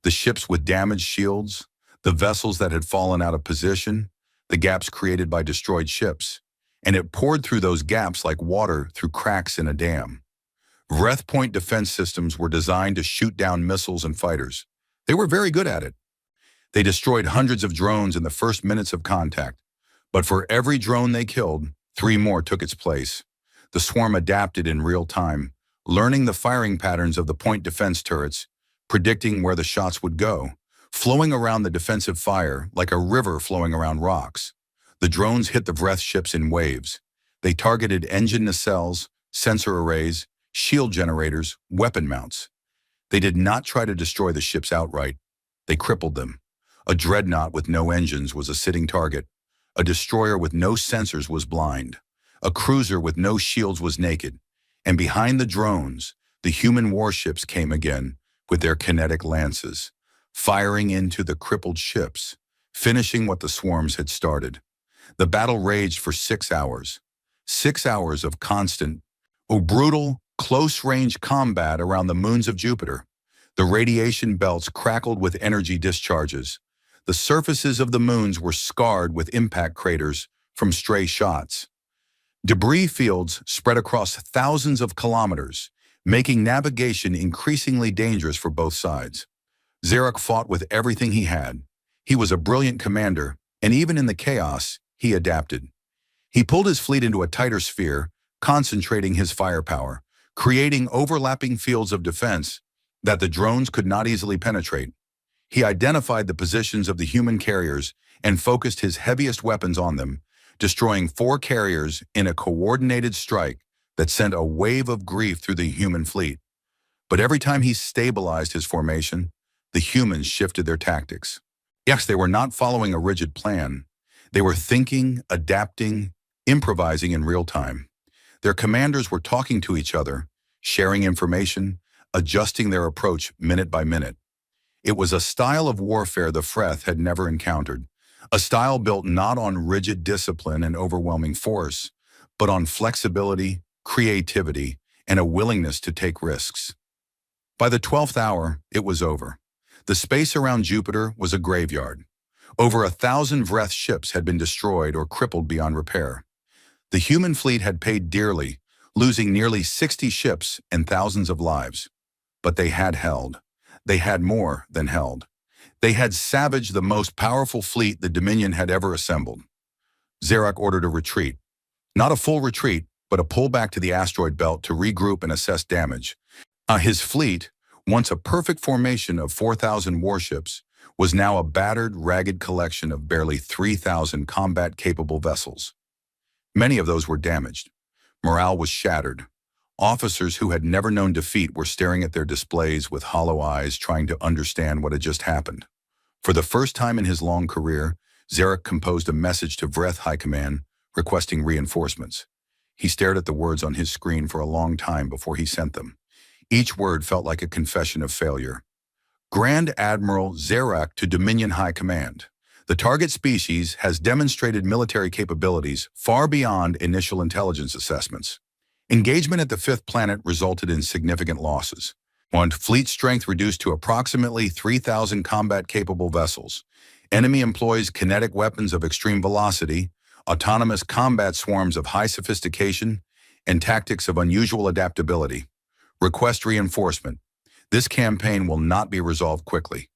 the ships with damaged shields, the vessels that had fallen out of position, the gaps created by destroyed ships, and it poured through those gaps like water through cracks in a dam. Vreth point defense systems were designed to shoot down missiles and fighters. They were very good at it. They destroyed hundreds of drones in the first minutes of contact, but for every drone they killed, 3 more took its place. The swarm adapted in real time, learning the firing patterns of the point defense turrets, predicting where the shots would go, flowing around the defensive fire like a river flowing around rocks. The drones hit the Vreth ships in waves. They targeted engine nacelles, sensor arrays, shield generators, weapon mounts. They did not try to destroy the ships outright. They crippled them. A dreadnought with no engines was a sitting target. A destroyer with no sensors was blind. A cruiser with no shields was naked. And behind the drones, the human warships came again with their kinetic lances, firing into the crippled ships, finishing what the swarms had started. The battle raged for 6 hours. 6 hours of constant, brutal, close-range combat around the moons of Jupiter. The radiation belts crackled with energy discharges. The surfaces of the moons were scarred with impact craters from stray shots. Debris fields spread across thousands of kilometers, making navigation increasingly dangerous for both sides. Zerak fought with everything he had. He was a brilliant commander, and even in the chaos, he adapted. He pulled his fleet into a tighter sphere, concentrating his firepower, creating overlapping fields of defense that the drones could not easily penetrate. He identified the positions of the human carriers and focused his heaviest weapons on them, destroying 4 carriers in a coordinated strike that sent a wave of grief through the human fleet. But every time he stabilized his formation, the humans shifted their tactics. Yes, they were not following a rigid plan. They were thinking, adapting, improvising in real time. Their commanders were talking to each other, sharing information, adjusting their approach minute by minute. It was a style of warfare the Vreth had never encountered, a style built not on rigid discipline and overwhelming force, but on flexibility, creativity, and a willingness to take risks. By the 12th hour, it was over. The space around Jupiter was a graveyard. Over 1,000 Vreth ships had been destroyed or crippled beyond repair. The human fleet had paid dearly, losing nearly 60 ships and thousands of lives. But they had held. They had more than held. They had savaged the most powerful fleet the Dominion had ever assembled. Zerak ordered a retreat. Not a full retreat, but a pullback to the asteroid belt to regroup and assess damage. His fleet, once a perfect formation of 4,000 warships, was now a battered, ragged collection of barely 3,000 combat-capable vessels. Many of those were damaged. Morale was shattered. Officers who had never known defeat were staring at their displays with hollow eyes, trying to understand what had just happened. For the first time in his long career, Zerak composed a message to Vreth High Command, requesting reinforcements. He stared at the words on his screen for a long time before he sent them. Each word felt like a confession of failure. Grand Admiral Zerak to Dominion High Command. The target species has demonstrated military capabilities far beyond initial intelligence assessments. Engagement at the fifth planet resulted in significant losses. One, fleet strength reduced to approximately 3,000 combat-capable vessels. Enemy employs kinetic weapons of extreme velocity, autonomous combat swarms of high sophistication, and tactics of unusual adaptability. Request reinforcement. This campaign will not be resolved quickly.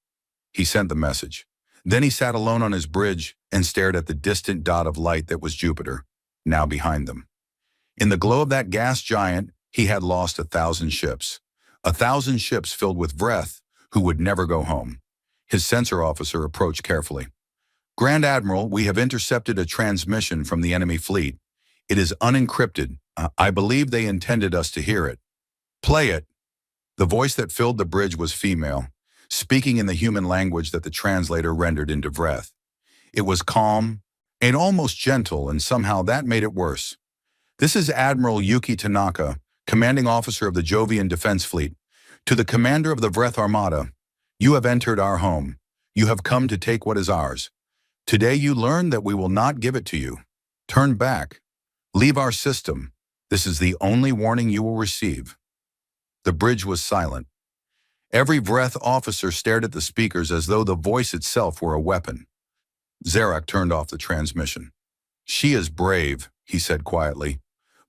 He sent the message. Then he sat alone on his bridge and stared at the distant dot of light that was Jupiter, now behind them. In the glow of that gas giant, he had lost 1,000 ships. 1,000 ships filled with Vreth who would never go home. His sensor officer approached carefully. Grand Admiral, we have intercepted a transmission from the enemy fleet. It is unencrypted. I believe they intended us to hear it. Play it. The voice that filled the bridge was female, speaking in the human language that the translator rendered into Vreth. It was calm and almost gentle, and somehow that made it worse. This is Admiral Yuki Tanaka, commanding officer of the Jovian Defense Fleet. To the commander of the Vreth Armada, you have entered our home. You have come to take what is ours. Today you learn that we will not give it to you. Turn back. Leave our system. This is the only warning you will receive. The bridge was silent. Every Vreth officer stared at the speakers as though the voice itself were a weapon. Zarak turned off the transmission. She is brave, he said quietly.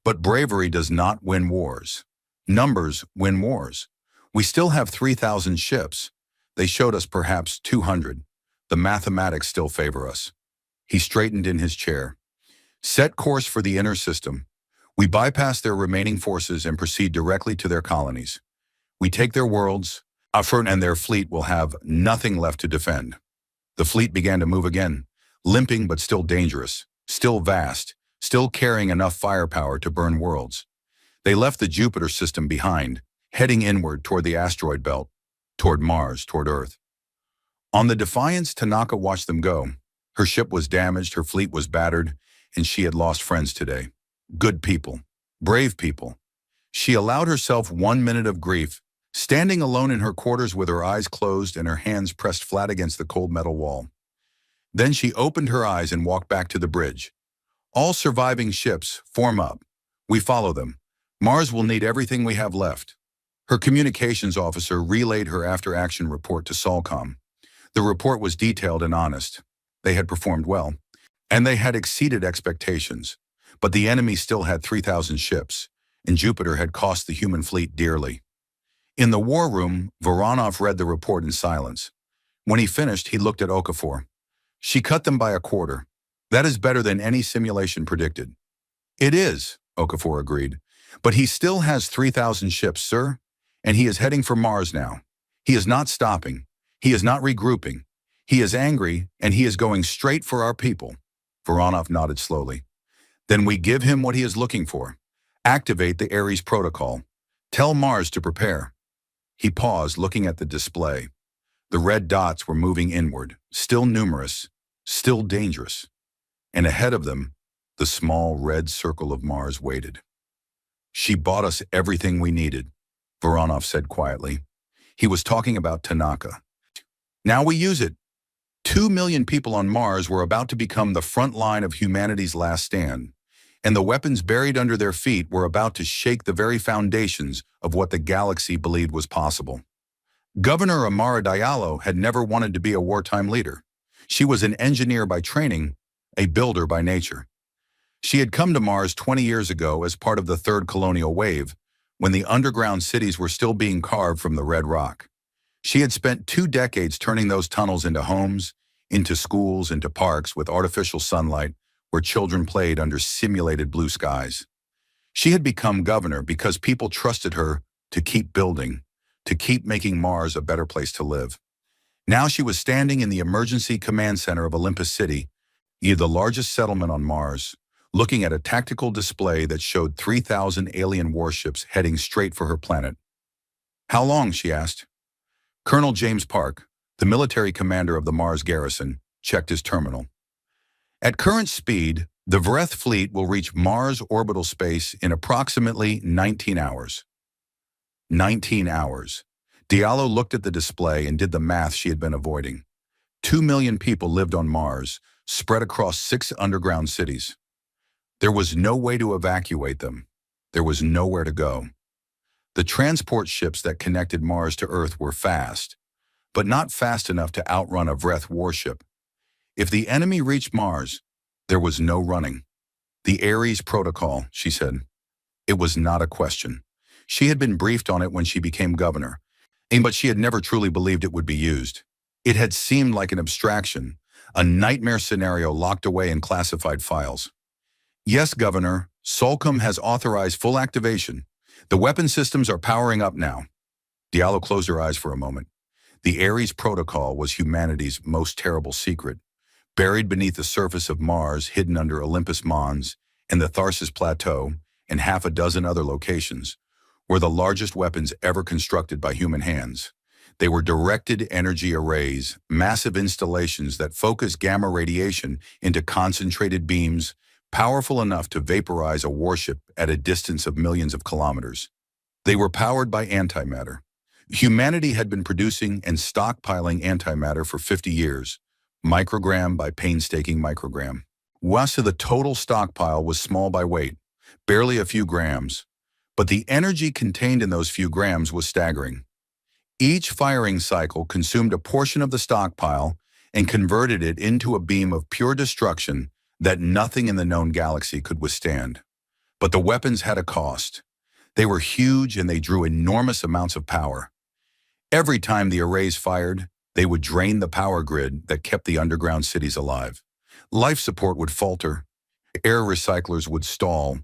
But bravery does not win wars. Numbers win wars. We still have 3,000 ships. They showed us perhaps 200. The mathematics still favor us. He straightened in his chair. Set course for the inner system. We bypass their remaining forces and proceed directly to their colonies. We take their worlds. Afern and their fleet will have nothing left to defend. The fleet began to move again, limping but still dangerous, still vast, still carrying enough firepower to burn worlds. They left the Jupiter system behind, heading inward toward the asteroid belt, toward Mars, toward Earth. On the Defiance, Tanaka watched them go. Her ship was damaged, her fleet was battered, and she had lost friends today. Good people, brave people. She allowed herself 1 minute of grief, standing alone in her quarters with her eyes closed and her hands pressed flat against the cold metal wall. Then she opened her eyes and walked back to the bridge. All surviving ships, form up. We follow them. Mars will need everything we have left. Her communications officer relayed her after-action report to Solcom. The report was detailed and honest. They had performed well, and they had exceeded expectations. But the enemy still had 3,000 ships, and Jupiter had cost the human fleet dearly. In the war room, Voronov read the report in silence. When he finished, he looked at Okafor. She cut them by a quarter. That is better than any simulation predicted. It is, Okafor agreed. But he still has 3,000 ships, sir, and he is heading for Mars now. He is not stopping. He is not regrouping. He is angry, and he is going straight for our people. Voronov nodded slowly. Then we give him what he is looking for. Activate the Ares protocol. Tell Mars to prepare. He paused, looking at the display. The red dots were moving inward, still numerous, still dangerous. And ahead of them, the small red circle of Mars waited. She bought us everything we needed, Voronov said quietly. He was talking about Tanaka. Now we use it. 2 million people on Mars were about to become the front line of humanity's last stand, and the weapons buried under their feet were about to shake the very foundations of what the galaxy believed was possible. Governor Amara Diallo had never wanted to be a wartime leader. She was an engineer by training, a builder by nature. She had come to Mars 20 years ago as part of the third colonial wave, when the underground cities were still being carved from the red rock. She had spent 2 decades turning those tunnels into homes, into schools, into parks with artificial sunlight, where children played under simulated blue skies. She had become governor because people trusted her to keep building, to keep making Mars a better place to live. Now she was standing in the emergency command center of Olympus City, the largest settlement on Mars, looking at a tactical display that showed 3,000 alien warships heading straight for her planet. How long, she asked. Colonel James Park, the military commander of the Mars garrison, checked his terminal. At current speed, the Vreth fleet will reach Mars orbital space in approximately 19 hours. 19 hours. Diallo looked at the display and did the math she had been avoiding. 2 million people lived on Mars, spread across 6 underground cities. There was no way to evacuate them. There was nowhere to go. The transport ships that connected Mars to Earth were fast, but not fast enough to outrun a Vreth warship. If the enemy reached Mars, there was no running. The Ares Protocol, she said. It was not a question. She had been briefed on it when she became governor, but she had never truly believed it would be used. It had seemed like an abstraction, a nightmare scenario locked away in classified files. Yes, Governor, Solcom has authorized full activation. The weapon systems are powering up now. Diallo closed her eyes for a moment. The Ares Protocol was humanity's most terrible secret, buried beneath the surface of Mars, hidden under Olympus Mons and the Tharsis Plateau and half a dozen other locations, were the largest weapons ever constructed by human hands. They were directed energy arrays, massive installations that focus gamma radiation into concentrated beams, powerful enough to vaporize a warship at a distance of millions of kilometers. They were powered by antimatter. Humanity had been producing and stockpiling antimatter for 50 years, microgram by painstaking microgram. So the total stockpile was small by weight, barely a few grams, but the energy contained in those few grams was staggering. Each firing cycle consumed a portion of the stockpile and converted it into a beam of pure destruction that nothing in the known galaxy could withstand. But the weapons had a cost. They were huge and they drew enormous amounts of power. Every time the arrays fired, they would drain the power grid that kept the underground cities alive. Life support would falter, air recyclers would stall,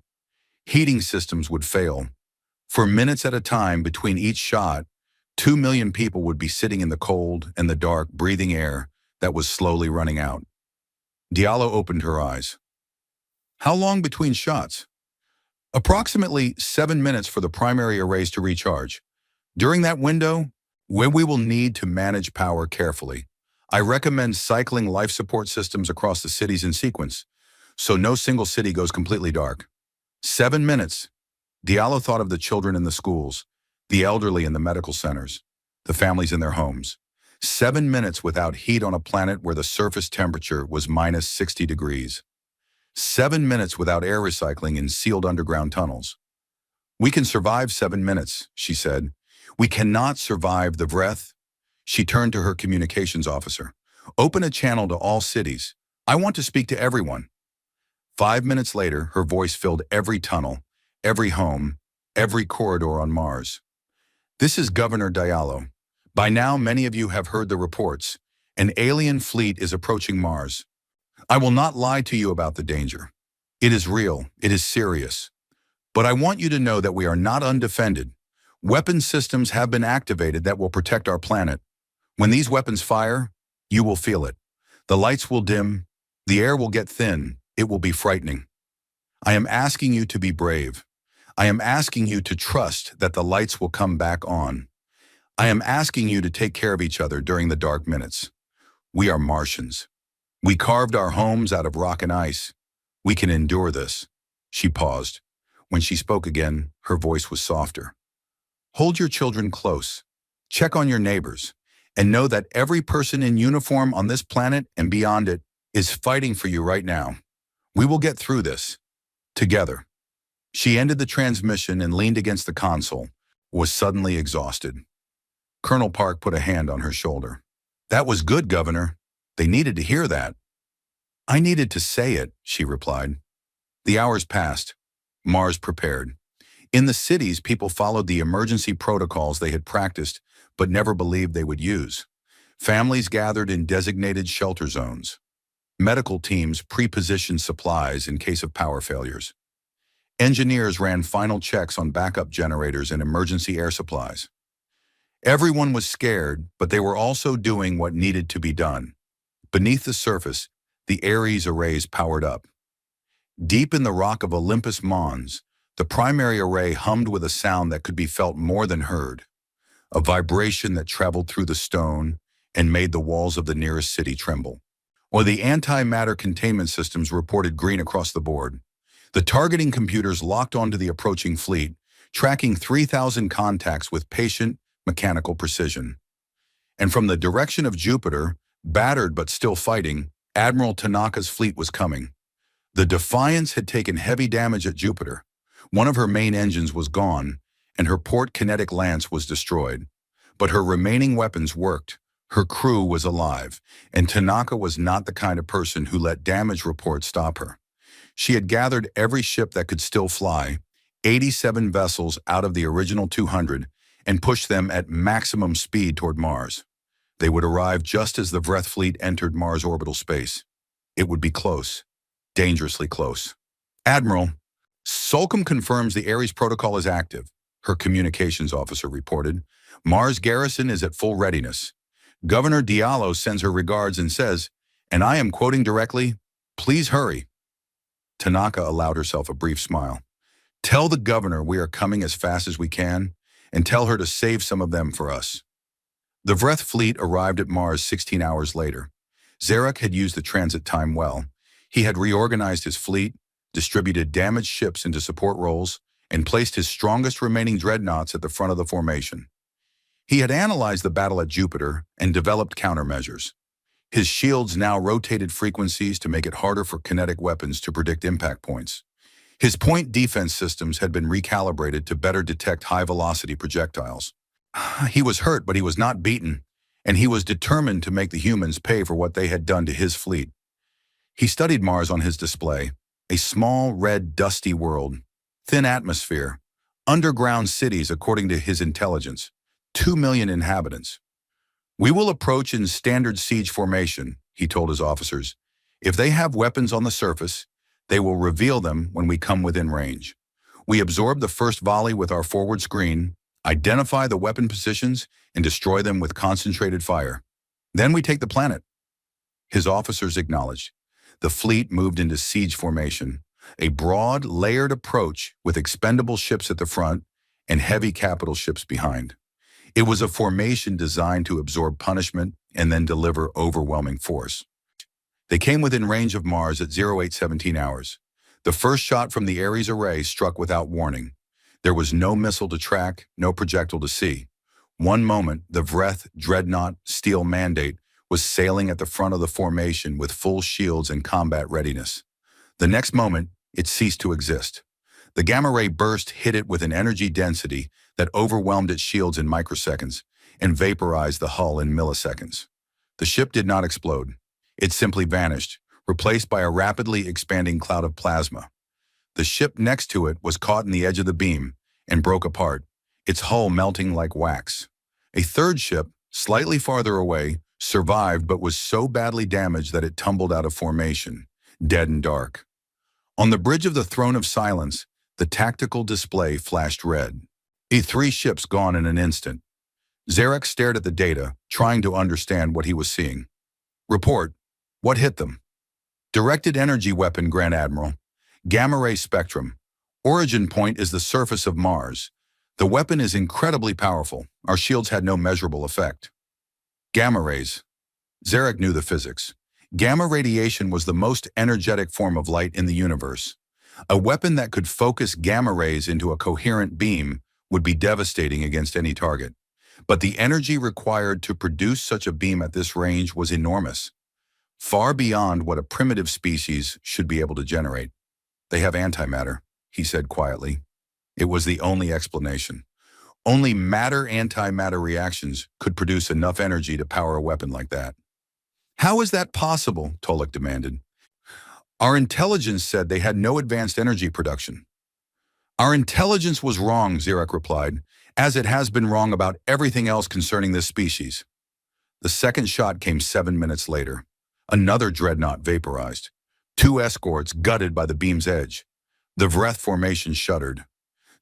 heating systems would fail. For minutes at a time between each shot, 2 million people would be sitting in the cold and the dark, breathing air that was slowly running out. Diallo opened her eyes. How long between shots? Approximately 7 minutes for the primary arrays to recharge. During that window, when we will need to manage power carefully, I recommend cycling life support systems across the cities in sequence, so no single city goes completely dark. 7 minutes. Diallo thought of the children in the schools, the elderly in the medical centers, the families in their homes. 7 minutes without heat on a planet where the surface temperature was minus 60 degrees. 7 minutes without air recycling in sealed underground tunnels. We can survive 7 minutes, she said. We cannot survive the Vreth. She turned to her communications officer. Open a channel to all cities. I want to speak to everyone. 5 minutes later, her voice filled every tunnel, every home, every corridor on Mars. This is Governor Diallo. By now, many of you have heard the reports. An alien fleet is approaching Mars. I will not lie to you about the danger. It is real. It is serious. But I want you to know that we are not undefended. Weapon systems have been activated that will protect our planet. When these weapons fire, you will feel it. The lights will dim. The air will get thin. It will be frightening. I am asking you to be brave. I am asking you to trust that the lights will come back on. I am asking you to take care of each other during the dark minutes. We are Martians. We carved our homes out of rock and ice. We can endure this. She paused. When she spoke again, her voice was softer. Hold your children close. Check on your neighbors. And know that every person in uniform on this planet and beyond it is fighting for you right now. We will get through this. Together. She ended the transmission and leaned against the console, was suddenly exhausted. Colonel Park put a hand on her shoulder. That was good, Governor. They needed to hear that. I needed to say it, she replied. The hours passed. Mars prepared. In the cities, people followed the emergency protocols they had practiced but never believed they would use. Families gathered in designated shelter zones. Medical teams pre-positioned supplies in case of power failures. Engineers ran final checks on backup generators and emergency air supplies. Everyone was scared, but they were also doing what needed to be done. Beneath the surface, the Ares arrays powered up. Deep in the rock of Olympus Mons, the primary array hummed with a sound that could be felt more than heard, a vibration that traveled through the stone and made the walls of the nearest city tremble. While the antimatter containment systems reported green across the board, the targeting computers locked onto the approaching fleet, tracking 3,000 contacts with patient, mechanical precision. And from the direction of Jupiter, Battered but still fighting, Admiral Tanaka's fleet was coming. The Defiance had taken heavy damage at Jupiter. One of her main engines was gone, and her port kinetic lance was destroyed. But her remaining weapons worked. Her crew was alive, and Tanaka was not the kind of person who let damage reports stop her. She had gathered every ship that could still fly, 87 vessels out of the original 200, and pushed them at maximum speed toward Mars. They would arrive just as the Vreth fleet entered Mars orbital space. It would be close, dangerously close. Admiral, Solcom confirms the Ares protocol is active, her communications officer reported. Mars garrison is at full readiness. Governor Diallo sends her regards and says, and I am quoting directly, please hurry. Tanaka allowed herself a brief smile. Tell the governor we are coming as fast as we can, and tell her to save some of them for us. The Vreth fleet arrived at Mars 16 hours later. Zarek had used the transit time well. He had reorganized his fleet, distributed damaged ships into support roles, and placed his strongest remaining dreadnoughts at the front of the formation. He had analyzed the battle at Jupiter and developed countermeasures. His shields now rotated frequencies to make it harder for kinetic weapons to predict impact points. His point defense systems had been recalibrated to better detect high-velocity projectiles. He was hurt, but he was not beaten, and he was determined to make the humans pay for what they had done to his fleet. He studied Mars on his display, a small, red, dusty world, thin atmosphere, underground cities according to his intelligence, 2 million inhabitants. We will approach in standard siege formation, he told his officers. If they have weapons on the surface, they will reveal them when we come within range. We absorb the first volley with our forward screen, identify the weapon positions, and destroy them with concentrated fire. Then we take the planet. His officers acknowledged. The fleet moved into siege formation, a broad, layered approach with expendable ships at the front and heavy capital ships behind. It was a formation designed to absorb punishment and then deliver overwhelming force. They came within range of Mars at 0817 hours. The first shot from the Ares array struck without warning. There was no missile to track, no projectile to see. One moment, the Vreth dreadnought Steel Mandate was sailing at the front of the formation with full shields and combat readiness. The next moment, it ceased to exist. The gamma ray burst hit it with an energy density that overwhelmed its shields in microseconds and vaporized the hull in milliseconds. The ship did not explode. It simply vanished, replaced by a rapidly expanding cloud of plasma. The ship next to it was caught in the edge of the beam and broke apart, its hull melting like wax. A third ship, slightly farther away, survived but was so badly damaged that it tumbled out of formation, dead and dark. On the bridge of the Throne of Silence, the tactical display flashed red. 3 ships gone in an instant. Zarek stared at the data, trying to understand what he was seeing. Report. What hit them? Directed energy weapon, Grand Admiral. Gamma ray spectrum. Origin point is the surface of Mars. The weapon is incredibly powerful. Our shields had no measurable effect. Gamma rays. Zarek knew the physics. Gamma radiation was the most energetic form of light in the universe. A weapon that could focus gamma rays into a coherent beam would be devastating against any target. But the energy required to produce such a beam at this range was enormous, far beyond what a primitive species should be able to generate. They have antimatter, he said quietly. It was the only explanation. Only matter-antimatter reactions could produce enough energy to power a weapon like that. How is that possible? Tolek demanded. Our intelligence said they had no advanced energy production. Our intelligence was wrong, Zarek replied, as it has been wrong about everything else concerning this species. The second shot came 7 minutes later. Another dreadnought vaporized. 2 escorts gutted by the beam's edge. The Vreth formation shuddered.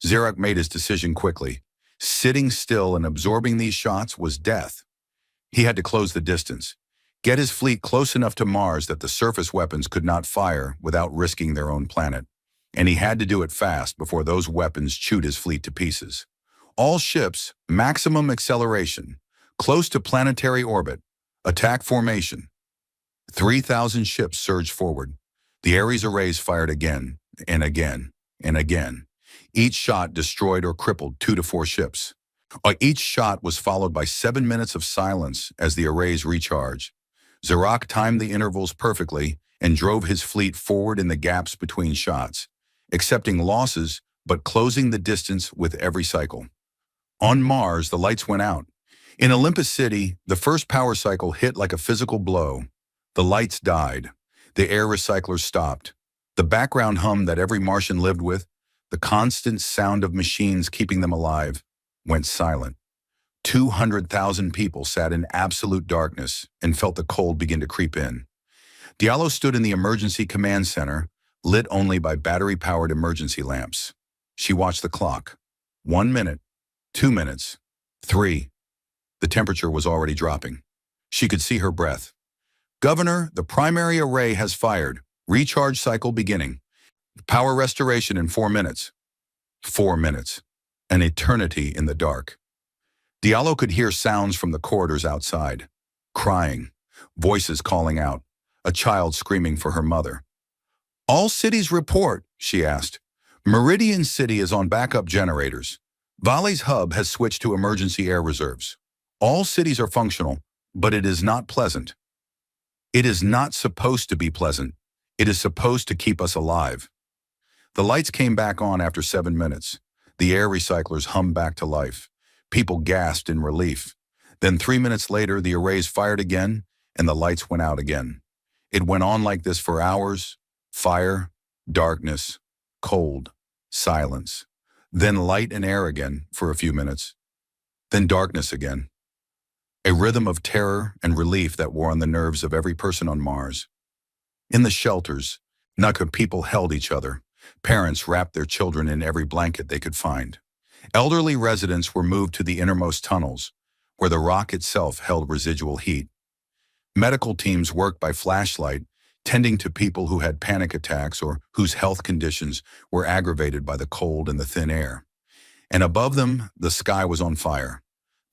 Zarek made his decision quickly. Sitting still and absorbing these shots was death. He had to close the distance, get his fleet close enough to Mars that the surface weapons could not fire without risking their own planet. And he had to do it fast before those weapons chewed his fleet to pieces. All ships, maximum acceleration, close to planetary orbit, attack formation. 3,000 ships surged forward. The Ares arrays fired again, and again, and again. Each shot destroyed or crippled 2 to 4 ships. Each shot was followed by 7 minutes of silence as the arrays recharged. Zarak timed the intervals perfectly and drove his fleet forward in the gaps between shots, accepting losses but closing the distance with every cycle. On Mars, the lights went out. In Olympus City, the first power cycle hit like a physical blow. The lights died. The air recyclers stopped. The background hum that every Martian lived with, the constant sound of machines keeping them alive, went silent. 200,000 people sat in absolute darkness and felt the cold begin to creep in. Diallo stood in the emergency command center, lit only by battery-powered emergency lamps. She watched the clock. 1 minute, 2 minutes, 3. The temperature was already dropping. She could see her breath. "Governor, the primary array has fired. Recharge cycle beginning. Power restoration in 4 minutes." 4 minutes. An eternity in the dark. Diallo could hear sounds from the corridors outside. Crying. Voices calling out. A child screaming for her mother. "All cities report," she asked. "Meridian City is on backup generators. Valley's hub has switched to emergency air reserves. All cities are functional, but it is not pleasant. It is not supposed to be pleasant. It is supposed to keep us alive." The lights came back on after 7 minutes. The air recyclers hummed back to life. People gasped in relief. Then 3 minutes later, the arrays fired again, and the lights went out again. It went on like this for hours. Fire, darkness, cold, silence. Then light and air again for a few minutes. Then darkness again. A rhythm of terror and relief that wore on the nerves of every person on Mars. In the shelters, Naka people held each other. Parents wrapped their children in every blanket they could find. Elderly residents were moved to the innermost tunnels, where the rock itself held residual heat. Medical teams worked by flashlight, tending to people who had panic attacks or whose health conditions were aggravated by the cold and the thin air. And above them, the sky was on fire.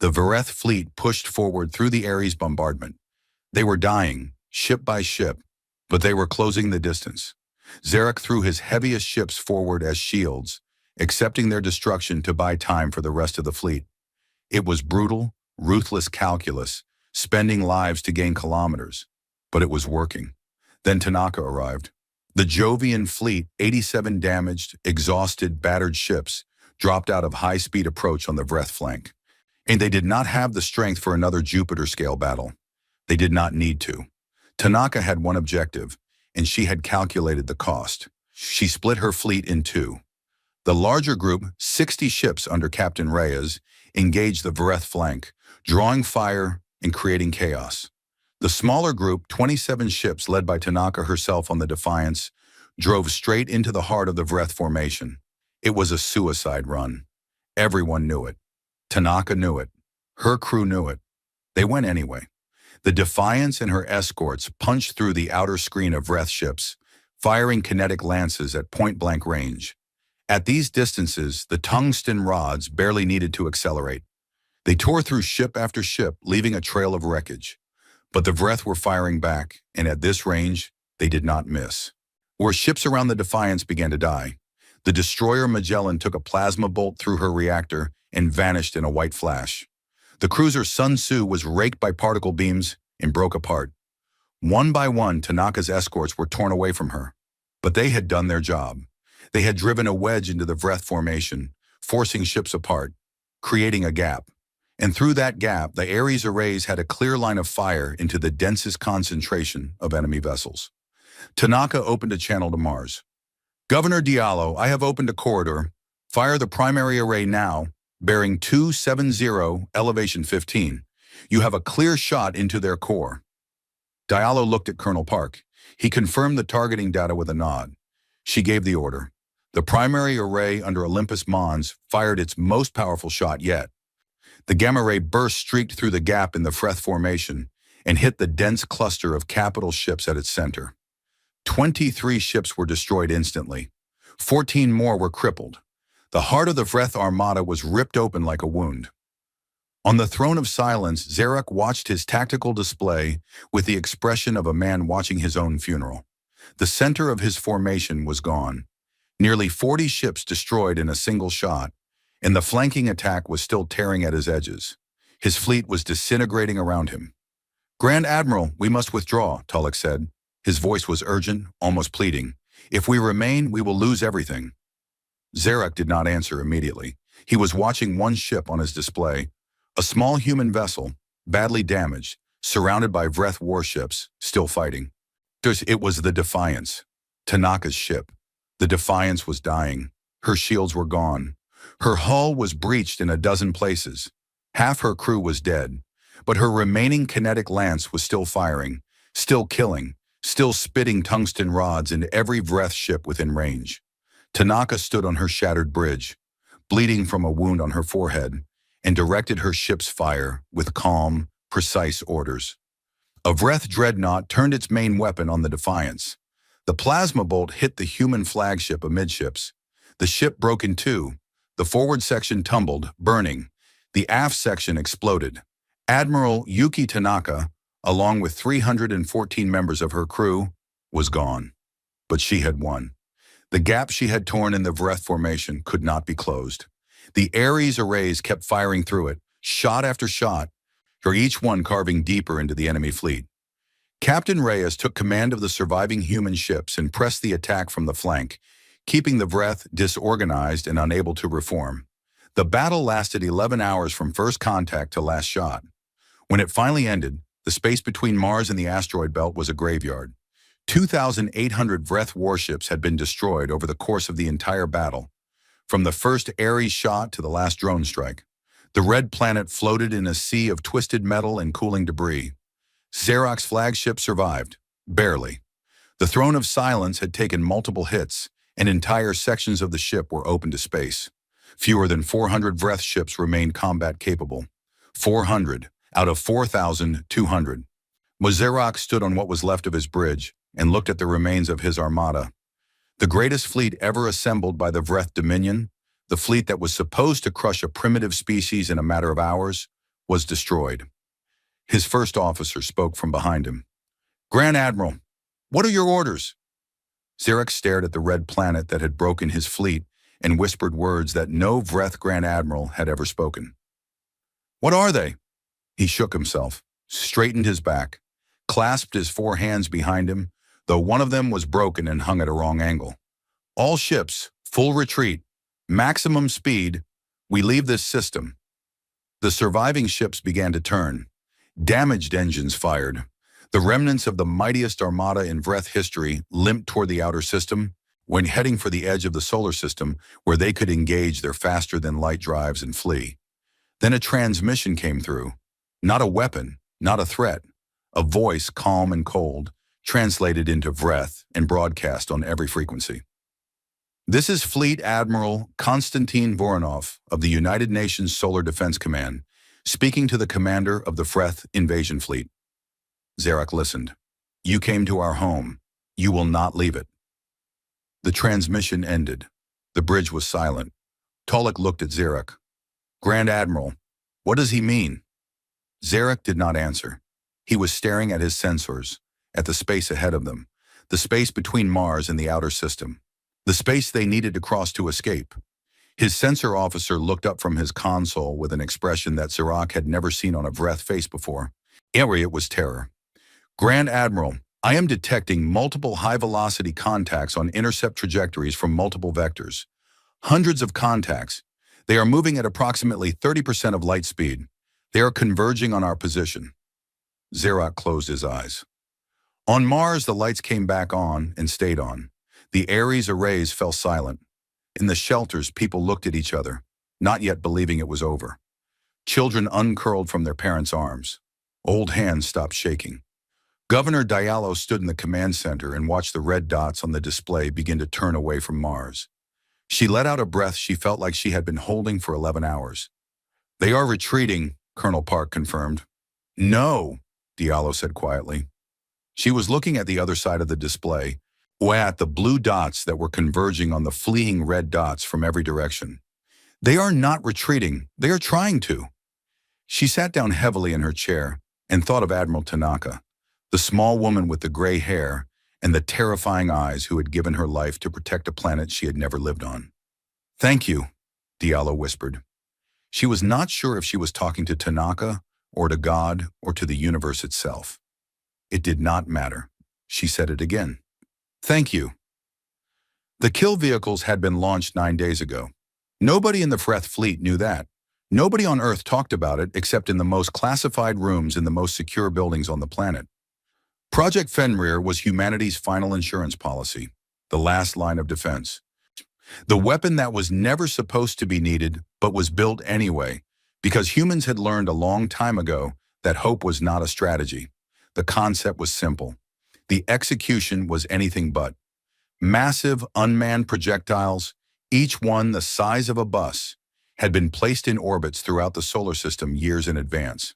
The Vareth fleet pushed forward through the Ares bombardment. They were dying, ship by ship, but they were closing the distance. Zarak threw his heaviest ships forward as shields, accepting their destruction to buy time for the rest of the fleet. It was brutal, ruthless calculus, spending lives to gain kilometers, but it was working. Then Tanaka arrived. The Jovian fleet, 87 damaged, exhausted, battered ships, dropped out of high-speed approach on the Vreth flank. And they did not have the strength for another Jupiter-scale battle. They did not need to. Tanaka had one objective, and she had calculated the cost. She split her fleet in two. The larger group, 60 ships under Captain Reyes, engaged the Vareth flank, drawing fire and creating chaos. The smaller group, 27 ships led by Tanaka herself on the Defiance, drove straight into the heart of the Vreth formation. It was a suicide run. Everyone knew it. Tanaka knew it. Her crew knew it. They went anyway. The Defiance and her escorts punched through the outer screen of Vreth ships, firing kinetic lances at point-blank range. At these distances, the tungsten rods barely needed to accelerate. They tore through ship after ship, leaving a trail of wreckage. But the Vreth were firing back, and at this range, they did not miss. Where ships around the Defiance began to die, the destroyer Magellan took a plasma bolt through her reactor and vanished in a white flash. The cruiser Sun Tzu was raked by particle beams and broke apart. One by one, Tanaka's escorts were torn away from her. But they had done their job. They had driven a wedge into the Vreth formation, forcing ships apart, creating a gap. And through that gap, the Ares arrays had a clear line of fire into the densest concentration of enemy vessels. Tanaka opened a channel to Mars. "Governor Diallo, I have opened a corridor. Fire the primary array now, bearing 270, elevation 15. You have a clear shot into their core." Diallo looked at Colonel Park. He confirmed the targeting data with a nod. She gave the order. The primary array under Olympus Mons fired its most powerful shot yet. The gamma ray burst streaked through the gap in the Vreth formation and hit the dense cluster of capital ships at its center. 23 ships were destroyed instantly. 14 more were crippled. The heart of the Vreth Armada was ripped open like a wound. On the throne of silence, Zarak watched his tactical display with the expression of a man watching his own funeral. The center of his formation was gone. Nearly 40 ships destroyed in a single shot, and the flanking attack was still tearing at his edges. His fleet was disintegrating around him. Grand Admiral, we must withdraw, Tulloch said. His voice was urgent, almost pleading. If we remain, we will lose everything. Zarak did not answer immediately. He was watching one ship on his display, a small human vessel, badly damaged, surrounded by Vreth warships, still fighting. It was the Defiance, Tanaka's ship. The Defiance was dying. Her shields were gone. Her hull was breached in a dozen places. Half her crew was dead, but her remaining kinetic lance was still firing, still killing, still spitting tungsten rods into every Vreth ship within range. Tanaka stood on her shattered bridge, bleeding from a wound on her forehead, and directed her ship's fire with calm, precise orders. A Vreth dreadnought turned its main weapon on the Defiance. The plasma bolt hit the human flagship amidships. The ship broke in two. The forward section tumbled, burning. The aft section exploded. Admiral Yuki Tanaka, along with 314 members of her crew, was gone. But she had won. The gap she had torn in the Vreth formation could not be closed. The Ares arrays kept firing through it, shot after shot, for each one carving deeper into the enemy fleet. Captain Reyes took command of the surviving human ships and pressed the attack from the flank, keeping the Vreth disorganized and unable to reform. The battle lasted 11 hours from first contact to last shot. When it finally ended, the space between Mars and the asteroid belt was a graveyard. 2,800 Vreth warships had been destroyed over the course of the entire battle. From the first Ares shot to the last drone strike, the red planet floated in a sea of twisted metal and cooling debris. Zarak's flagship survived, barely. The Throne of Silence had taken multiple hits, and entire sections of the ship were open to space. Fewer than 400 Vreth ships remained combat-capable. 400 out of 4,200. Zarak stood on what was left of his bridge and looked at the remains of his armada. The greatest fleet ever assembled by the Vreth Dominion, the fleet that was supposed to crush a primitive species in a matter of hours, was destroyed. His first officer spoke from behind him. Grand Admiral, what are your orders? Zarak stared at the red planet that had broken his fleet and whispered words that no Vreth Grand Admiral had ever spoken. What are they? He shook himself, straightened his back, clasped his four hands behind him, though one of them was broken and hung at a wrong angle. All ships, full retreat, maximum speed, we leave this system. The surviving ships began to turn. Damaged engines fired. The remnants of the mightiest armada in Vreth history limped toward the outer system, when heading for the edge of the solar system where they could engage their faster-than-light drives and flee. Then a transmission came through. Not a weapon, not a threat. A voice, calm and cold, translated into Vreth and broadcast on every frequency. This is Fleet Admiral Konstantin Voronov of the United Nations Solar Defense Command, speaking to the commander of the Vreth invasion fleet. Zarak listened. You came to our home. You will not leave it. The transmission ended. The bridge was silent. Tulloch looked at Zarak. Grand Admiral, what does he mean? Zarak did not answer. He was staring at his sensors, at the space ahead of them, the space between Mars and the outer system, the space they needed to cross to escape. His sensor officer looked up from his console with an expression that Zarak had never seen on a Vreth face before. It was terror. Grand Admiral, I am detecting multiple high-velocity contacts on intercept trajectories from multiple vectors. Hundreds of contacts. They are moving at approximately 30% of light speed. They are converging on our position. Zarak closed his eyes. On Mars, the lights came back on and stayed on. The Ares arrays fell silent. In the shelters, people looked at each other, not yet believing it was over. Children uncurled from their parents' arms. Old hands stopped shaking. Governor Diallo stood in the command center and watched the red dots on the display begin to turn away from Mars. She let out a breath she felt like she had been holding for 11 hours. They are retreating, Colonel Park confirmed. No, Diallo said quietly. She was looking at the other side of the display, at the blue dots that were converging on the fleeing red dots from every direction. They are not retreating. They are trying to. She sat down heavily in her chair and thought of Admiral Tanaka, the small woman with the gray hair and the terrifying eyes who had given her life to protect a planet she had never lived on. Thank you, Diallo whispered. She was not sure if she was talking to Tanaka or to God, or to the universe itself. It did not matter. She said it again. Thank you. The kill vehicles had been launched 9 days ago. Nobody in the Freth fleet knew that. Nobody on Earth talked about it except in the most classified rooms in the most secure buildings on the planet. Project Fenrir was humanity's final insurance policy, the last line of defense. The weapon that was never supposed to be needed, but was built anyway, because humans had learned a long time ago that hope was not a strategy. The concept was simple. The execution was anything but. Massive, unmanned projectiles, each one the size of a bus, had been placed in orbits throughout the solar system years in advance.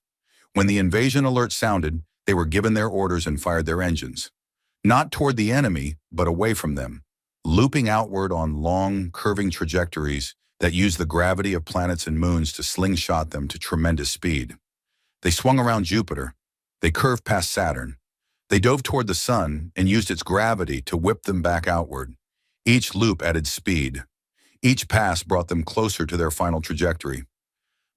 When the invasion alert sounded, they were given their orders and fired their engines. Not toward the enemy, but away from them, looping outward on long, curving trajectories that used the gravity of planets and moons to slingshot them to tremendous speed. They swung around Jupiter. They curved past Saturn. They dove toward the sun and used its gravity to whip them back outward. Each loop added speed. Each pass brought them closer to their final trajectory.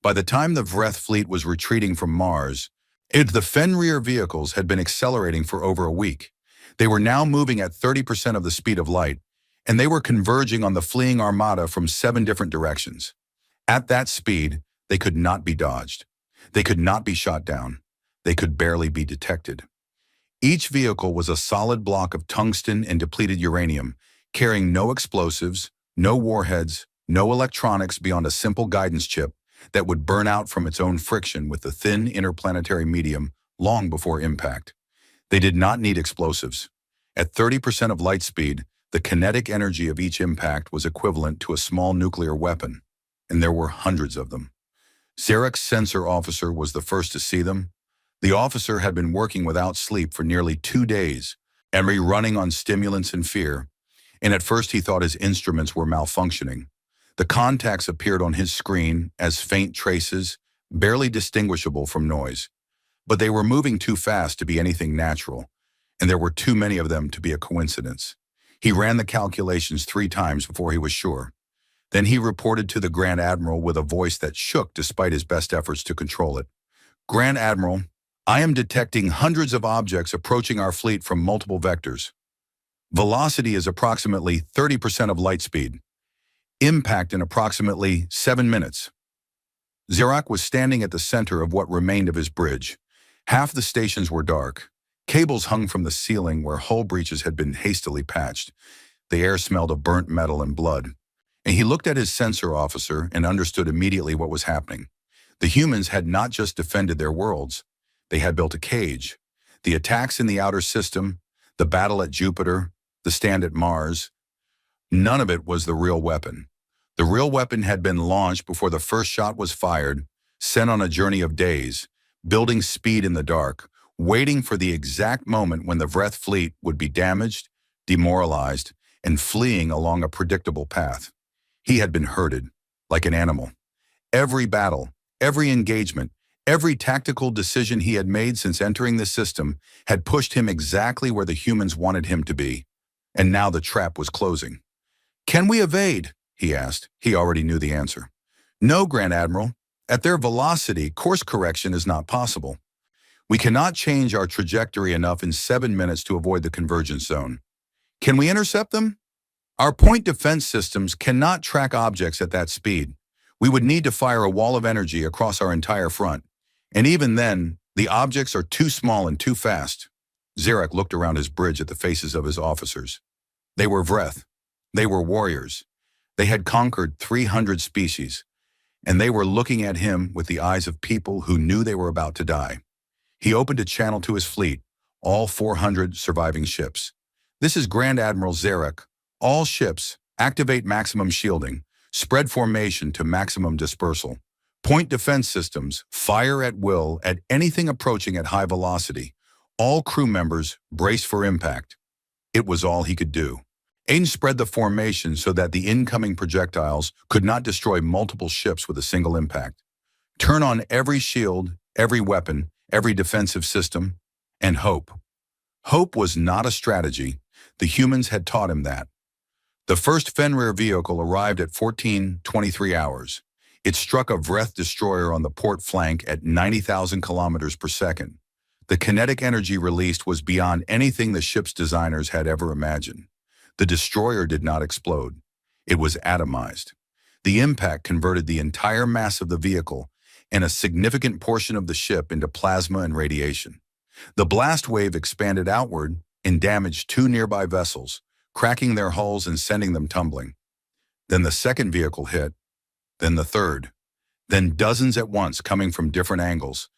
By the time the Vreth fleet was retreating from Mars, the Fenrir vehicles had been accelerating for over a week. They were now moving at 30% of the speed of light, and they were converging on the fleeing Armada from 7 different directions. At that speed, they could not be dodged. They could not be shot down. They could barely be detected. Each vehicle was a solid block of tungsten and depleted uranium, carrying no explosives, no warheads, no electronics beyond a simple guidance chip that would burn out from its own friction with the thin interplanetary medium long before impact. They did not need explosives. At 30% of light speed, the kinetic energy of each impact was equivalent to a small nuclear weapon, and there were hundreds of them. Zarek's sensor officer was the first to see them. The officer had been working without sleep for nearly 2 days, Emery running on stimulants and fear, and at first he thought his instruments were malfunctioning. The contacts appeared on his screen as faint traces, barely distinguishable from noise. But they were moving too fast to be anything natural, and there were too many of them to be a coincidence. He ran the calculations 3 times before he was sure. Then he reported to the Grand Admiral with a voice that shook despite his best efforts to control it. Grand Admiral, I am detecting hundreds of objects approaching our fleet from multiple vectors. Velocity is approximately 30% of light speed. Impact in approximately 7 minutes. Zarak was standing at the center of what remained of his bridge. Half the stations were dark. Cables hung from the ceiling where hull breaches had been hastily patched. The air smelled of burnt metal and blood. And he looked at his sensor officer and understood immediately what was happening. The humans had not just defended their worlds. They had built a cage. The attacks in the outer system, the battle at Jupiter, the stand at Mars, none of it was the real weapon. The real weapon had been launched before the first shot was fired, sent on a journey of days, building speed in the dark, waiting for the exact moment when the Vreth fleet would be damaged, demoralized, and fleeing along a predictable path. He had been herded, like an animal. Every battle, every engagement, every tactical decision he had made since entering the system had pushed him exactly where the humans wanted him to be. And now the trap was closing. Can we evade? He asked. He already knew the answer. No, Grand Admiral. At their velocity, course correction is not possible. We cannot change our trajectory enough in 7 minutes to avoid the convergence zone. Can we intercept them? Our point defense systems cannot track objects at that speed. We would need to fire a wall of energy across our entire front. And even then, the objects are too small and too fast. Zarek looked around his bridge at the faces of his officers. They were Vreth. They were warriors. They had conquered 300 species, and they were looking at him with the eyes of people who knew they were about to die. He opened a channel to his fleet, all 400 surviving ships. This is Grand Admiral Zarek. All ships, activate maximum shielding, spread formation to maximum dispersal. Point defense systems, fire at will at anything approaching at high velocity. All crew members, brace for impact. It was all he could do. Aiden spread the formation so that the incoming projectiles could not destroy multiple ships with a single impact. Turn on every shield, every weapon, every defensive system, and hope. Hope was not a strategy. The humans had taught him that. The first Fenrir vehicle arrived at 14:23 hours. It struck a Vreth destroyer on the port flank at 90,000 kilometers per second. The kinetic energy released was beyond anything the ship's designers had ever imagined. The destroyer did not explode. It was atomized. The impact converted the entire mass of the vehicle and a significant portion of the ship into plasma and radiation. The blast wave expanded outward and damaged two nearby vessels, cracking their hulls and sending them tumbling. Then the second vehicle hit, then the third, then dozens at once coming from different angles,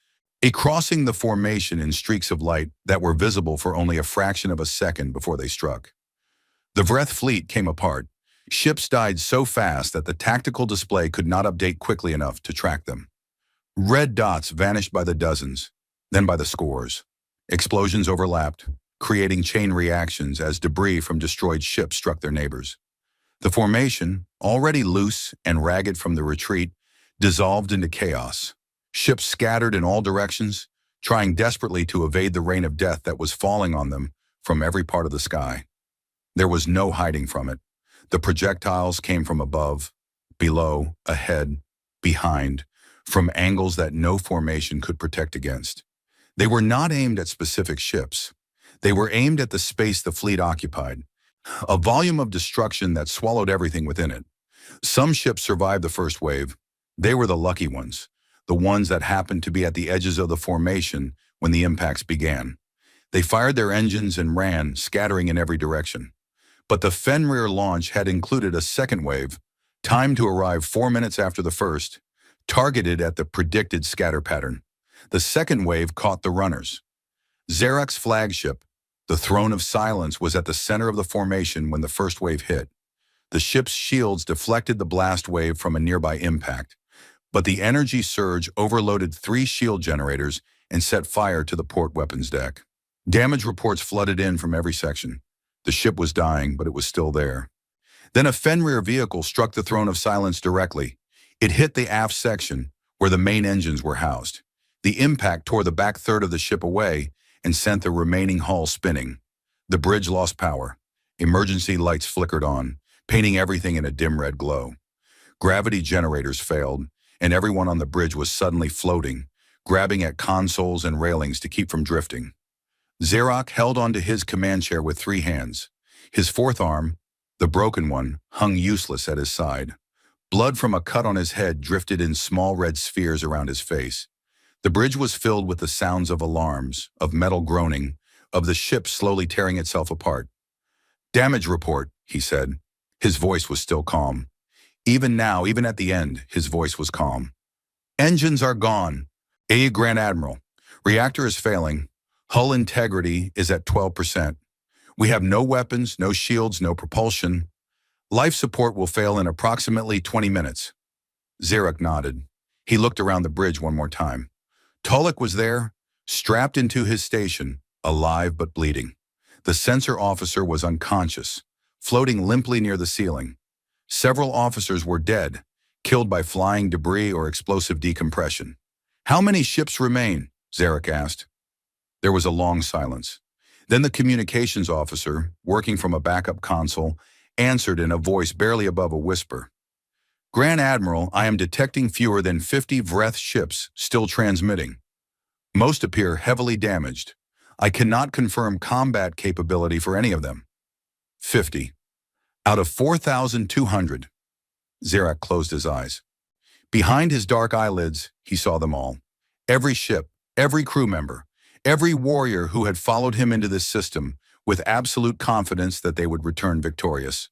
crossing the formation in streaks of light that were visible for only a fraction of a second before they struck. The Vreth fleet came apart. Ships died so fast that the tactical display could not update quickly enough to track them. Red dots vanished by the dozens, then by the scores. Explosions overlapped, creating chain reactions as debris from destroyed ships struck their neighbors. The formation, already loose and ragged from the retreat, dissolved into chaos. Ships scattered in all directions, trying desperately to evade the rain of death that was falling on them from every part of the sky. There was no hiding from it. The projectiles came from above, below, ahead, behind, from angles that no formation could protect against. They were not aimed at specific ships. They were aimed at the space the fleet occupied, a volume of destruction that swallowed everything within it. Some ships survived the first wave. They were the lucky ones, the ones that happened to be at the edges of the formation when the impacts began. They fired their engines and ran, scattering in every direction. But the Fenrir launch had included a second wave, timed to arrive 4 minutes after the first, targeted at the predicted scatter pattern. The second wave caught the runners. Zarek's flagship, the Throne of Silence, was at the center of the formation when the first wave hit. The ship's shields deflected the blast wave from a nearby impact, but the energy surge overloaded 3 shield generators and set fire to the port weapons deck. Damage reports flooded in from every section. The ship was dying, but it was still there. Then a Fenrir vehicle struck the Throne of Silence directly. It hit the aft section, where the main engines were housed. The impact tore the back third of the ship away and sent the remaining hull spinning. The bridge lost power. Emergency lights flickered on, painting everything in a dim red glow. Gravity generators failed, and everyone on the bridge was suddenly floating, grabbing at consoles and railings to keep from drifting. Zarek held onto his command chair with 3 hands. His fourth arm, the broken one, hung useless at his side. Blood from a cut on his head drifted in small red spheres around his face. The bridge was filled with the sounds of alarms, of metal groaning, of the ship slowly tearing itself apart. "Damage report," he said. His voice was still calm. Even now, even at the end, his voice was calm. "Engines are gone. Grand Admiral. Reactor is failing. Hull integrity is at 12%. We have no weapons, no shields, no propulsion. Life support will fail in approximately 20 minutes. Zarek nodded. He looked around the bridge one more time. Tulloch was there, strapped into his station, alive but bleeding. The sensor officer was unconscious, floating limply near the ceiling. Several officers were dead, killed by flying debris or explosive decompression. "How many ships remain?" Zarek asked. There was a long silence. Then the communications officer, working from a backup console, answered in a voice barely above a whisper. "Grand Admiral, I am detecting fewer than 50 Vreth ships still transmitting. Most appear heavily damaged. I cannot confirm combat capability for any of them." 50. Out of 4,200. Zarek closed his eyes. Behind his dark eyelids, he saw them all. Every ship, every crew member, every warrior who had followed him into this system with absolute confidence that they would return victorious.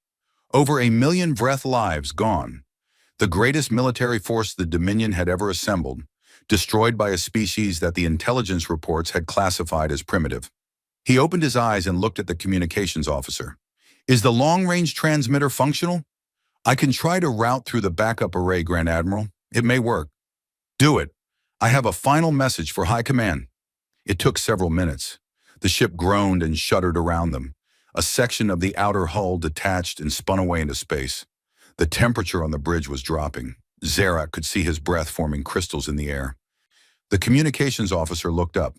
Over 1 million Vreth lives gone. The greatest military force the Dominion had ever assembled, destroyed by a species that the intelligence reports had classified as primitive. He opened his eyes and looked at the communications officer. "Is the long-range transmitter functional? I can try to route through the backup array, Grand Admiral. It may work." "Do it. I have a final message for High Command." It took several minutes. The ship groaned and shuddered around them. A section of the outer hull detached and spun away into space. The temperature on the bridge was dropping. Zarek could see his breath forming crystals in the air. The communications officer looked up.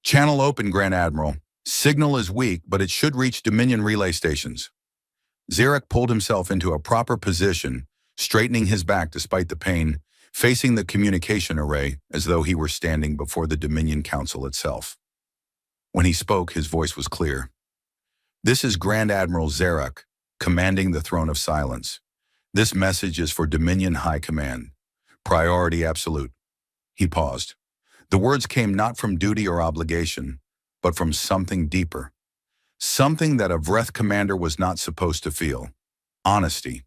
"Channel open, Grand Admiral. Signal is weak, but it should reach Dominion relay stations." Zarek pulled himself into a proper position, straightening his back despite the pain, facing the communication array as though he were standing before the Dominion Council itself. When he spoke, his voice was clear. "This is Grand Admiral Zarak, commanding the Throne of Silence. This message is for Dominion High Command. Priority absolute." He paused. The words came not from duty or obligation, but from something deeper. Something that a Vreth commander was not supposed to feel. Honesty.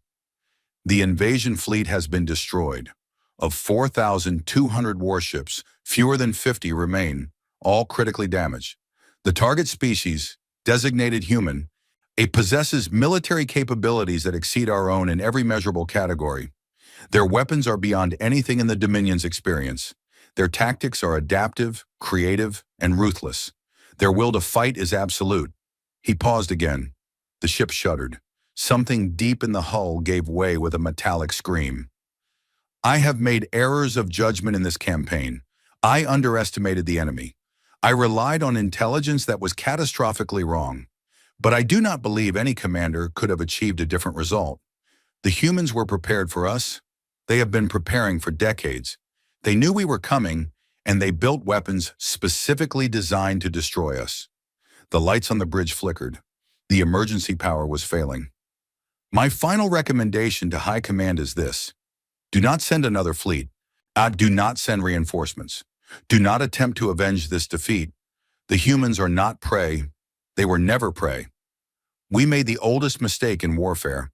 "The invasion fleet has been destroyed. Of 4,200 warships, fewer than 50 remain, all critically damaged. The target species, designated human, it possesses military capabilities that exceed our own in every measurable category. Their weapons are beyond anything in the Dominion's experience. Their tactics are adaptive, creative, and ruthless. Their will to fight is absolute." He paused again. The ship shuddered. Something deep in the hull gave way with a metallic scream. "I have made errors of judgment in this campaign. I underestimated the enemy. I relied on intelligence that was catastrophically wrong. But I do not believe any commander could have achieved a different result. The humans were prepared for us. They have been preparing for decades. They knew we were coming, and they built weapons specifically designed to destroy us." The lights on the bridge flickered. The emergency power was failing. "My final recommendation to High Command is this. Do not send another fleet. Do not send reinforcements. Do not attempt to avenge this defeat. The humans are not prey. They were never prey. We made the oldest mistake in warfare.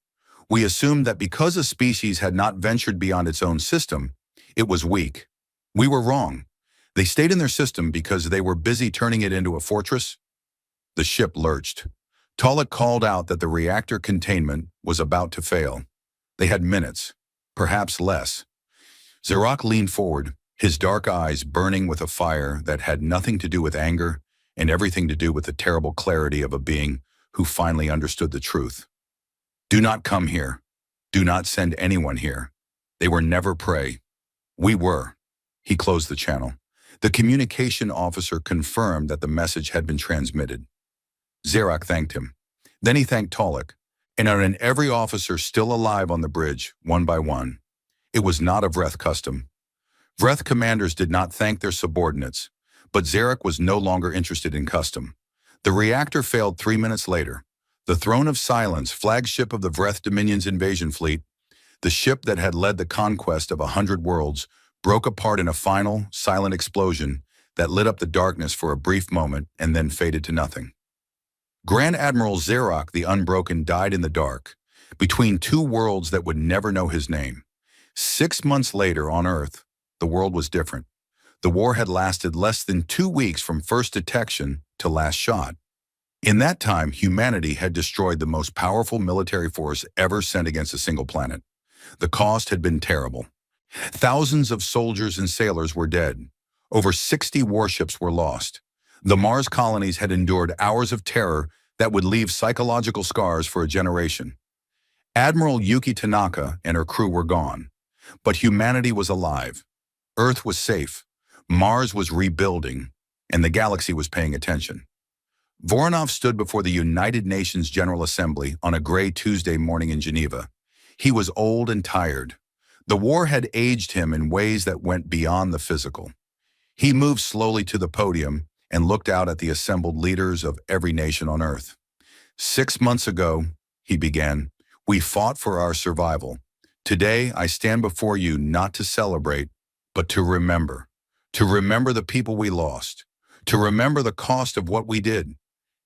We assumed that because a species had not ventured beyond its own system, it was weak. We were wrong. They stayed in their system because they were busy turning it into a fortress." The ship lurched. Tollick called out that the reactor containment was about to fail. They had minutes, perhaps less. Zarak leaned forward, his dark eyes burning with a fire that had nothing to do with anger and everything to do with the terrible clarity of a being who finally understood the truth. "Do not come here. Do not send anyone here. They were never prey. We were." He closed the channel. The communication officer confirmed that the message had been transmitted. Zarak thanked him. Then he thanked Tollick, and on every officer still alive on the bridge, one by one. It was not a Vreth custom. Vreth commanders did not thank their subordinates, but Zarak was no longer interested in custom. The reactor failed 3 minutes later. The Throne of Silence, flagship of the Vreth Dominion's invasion fleet, the ship that had led the conquest of 100 worlds, broke apart in a final, silent explosion that lit up the darkness for a brief moment and then faded to nothing. Grand Admiral Zarak the Unbroken died in the dark, between two worlds that would never know his name. 6 months later on Earth, the world was different. The war had lasted less than 2 weeks from first detection to last shot. In that time, humanity had destroyed the most powerful military force ever sent against a single planet. The cost had been terrible. Thousands of soldiers and sailors were dead. Over 60 warships were lost. The Mars colonies had endured hours of terror that would leave psychological scars for a generation. Admiral Yuki Tanaka and her crew were gone. But humanity was alive. Earth was safe. Mars was rebuilding, and the galaxy was paying attention. Voronov stood before the United Nations General Assembly on a gray Tuesday morning in Geneva. He was old and tired. The war had aged him in ways that went beyond the physical. He moved slowly to the podium and looked out at the assembled leaders of every nation on Earth. 6 months ago, he began, we fought for our survival. Today, I stand before you not to celebrate, but to remember the people we lost, to remember the cost of what we did.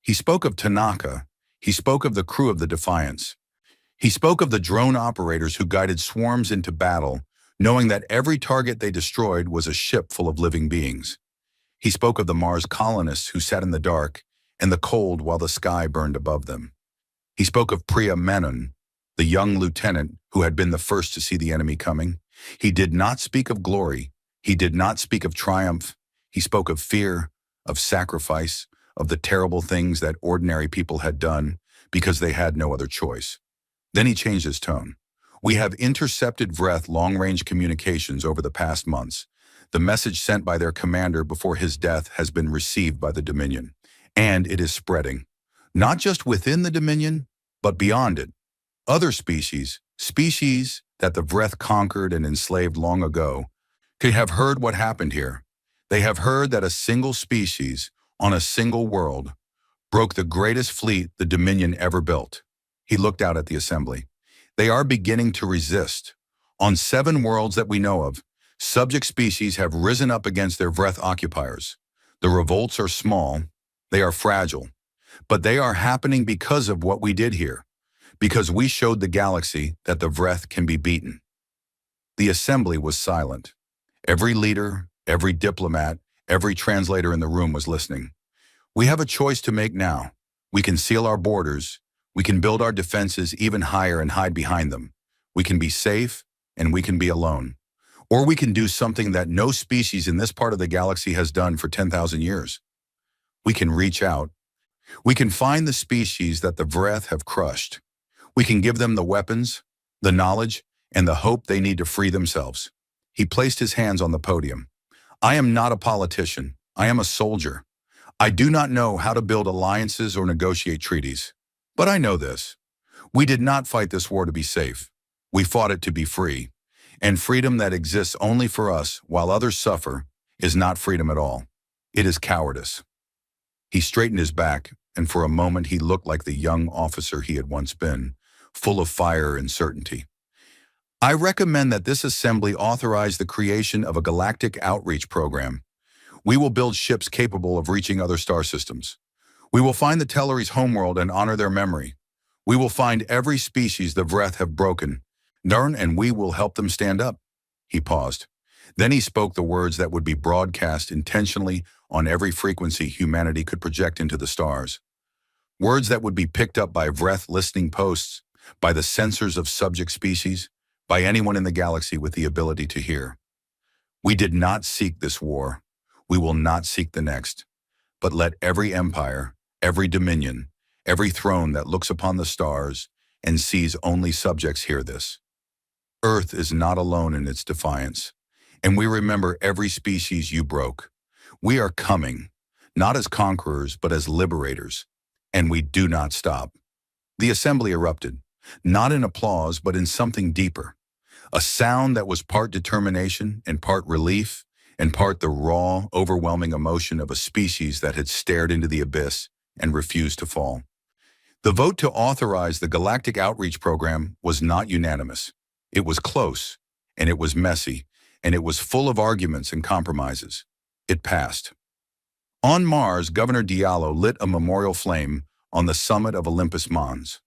He spoke of Tanaka. He spoke of the crew of the Defiance. He spoke of the drone operators who guided swarms into battle, knowing that every target they destroyed was a ship full of living beings. He spoke of the Mars colonists who sat in the dark and the cold while the sky burned above them. He spoke of Priya Menon, the young lieutenant who had been the first to see the enemy coming. He did not speak of glory. He did not speak of triumph. He spoke of fear, of sacrifice, of the terrible things that ordinary people had done because they had no other choice. Then he changed his tone. We have intercepted Vreth long-range communications over the past months. The message sent by their commander before his death has been received by the Dominion, and it is spreading. Not just within the Dominion, but beyond it. Other species that the Vreth conquered and enslaved long ago, could have heard what happened here. They have heard that a single species on a single world broke the greatest fleet the Dominion ever built. He looked out at the assembly. They are beginning to resist. On 7 worlds that we know of, subject species have risen up against their Vreth occupiers. The revolts are small, they are fragile, but they are happening because of what we did here, because we showed the galaxy that the Vreth can be beaten. The assembly was silent. Every leader, every diplomat, every translator in the room was listening. We have a choice to make now. We can seal our borders. We can build our defenses even higher and hide behind them. We can be safe and we can be alone. Or we can do something that no species in this part of the galaxy has done for 10,000 years. We can reach out. We can find the species that the Vreth have crushed. We can give them the weapons, the knowledge, and the hope they need to free themselves. He placed his hands on the podium. I am not a politician. I am a soldier. I do not know how to build alliances or negotiate treaties. But I know this. We did not fight this war to be safe. We fought it to be free. And freedom that exists only for us while others suffer is not freedom at all. It is cowardice. He straightened his back, and for a moment he looked like the young officer he had once been, full of fire and certainty. I recommend that this assembly authorize the creation of a galactic outreach program. We will build ships capable of reaching other star systems. We will find the Tellari's homeworld and honor their memory. We will find every species the Vreth have broken, and we will help them stand up. He paused. Then he spoke the words that would be broadcast intentionally on every frequency humanity could project into the stars. Words that would be picked up by Vreth listening posts, by the sensors of subject species, by anyone in the galaxy with the ability to hear. We did not seek this war. We will not seek the next. But let every empire, every dominion, every throne that looks upon the stars and sees only subjects hear this. Earth is not alone in its defiance, and we remember every species you broke. We are coming, not as conquerors, but as liberators, and we do not stop. The assembly erupted, not in applause, but in something deeper. A sound that was part determination and part relief, and part the raw, overwhelming emotion of a species that had stared into the abyss and refused to fall. The vote to authorize the Galactic Outreach Program was not unanimous. It was close, and it was messy, and it was full of arguments and compromises. It passed. On Mars, Governor Diallo lit a memorial flame on the summit of Olympus Mons.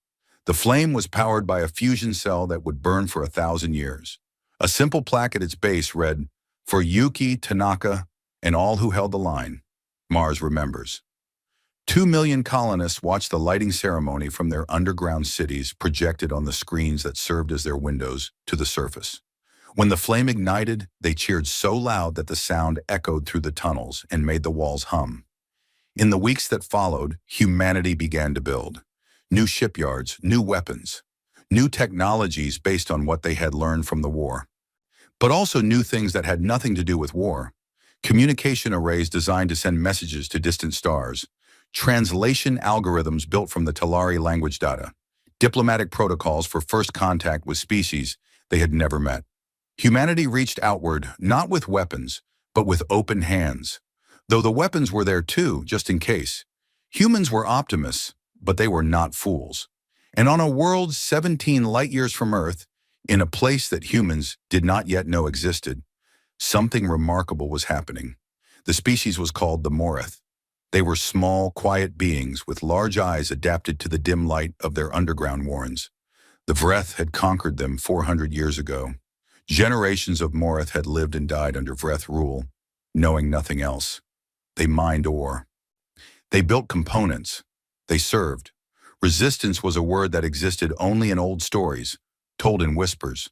The flame was powered by a fusion cell that would burn for 1,000 years. A simple plaque at its base read, "For Yuki, Tanaka, and all who held the line, Mars remembers." 2 million colonists watched the lighting ceremony from their underground cities projected on the screens that served as their windows to the surface. When the flame ignited, they cheered so loud that the sound echoed through the tunnels and made the walls hum. In the weeks that followed, humanity began to build. New shipyards, new weapons, new technologies based on what they had learned from the war. But also new things that had nothing to do with war. Communication arrays designed to send messages to distant stars. Translation algorithms built from the Tellari language data. Diplomatic protocols for first contact with species they had never met. Humanity reached outward, not with weapons, but with open hands. Though the weapons were there too, just in case. Humans were optimists, but they were not fools. And on a world 17 light-years from Earth, in a place that humans did not yet know existed, something remarkable was happening. The species was called the Morith. They were small, quiet beings with large eyes adapted to the dim light of their underground warrens. The Vreth had conquered them 400 years ago. Generations of Morith had lived and died under Vreth rule, knowing nothing else. They mined ore. They built components. They served. Resistance was a word that existed only in old stories, told in whispers.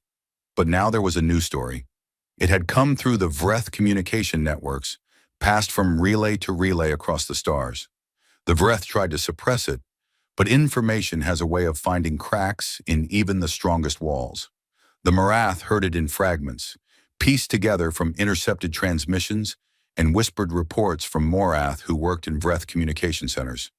But now there was a new story. It had come through the Vreth communication networks, passed from relay to relay across the stars. The Vreth tried to suppress it, but information has a way of finding cracks in even the strongest walls. The Morath heard it in fragments, pieced together from intercepted transmissions and whispered reports from Morath who worked in Vreth communication centers.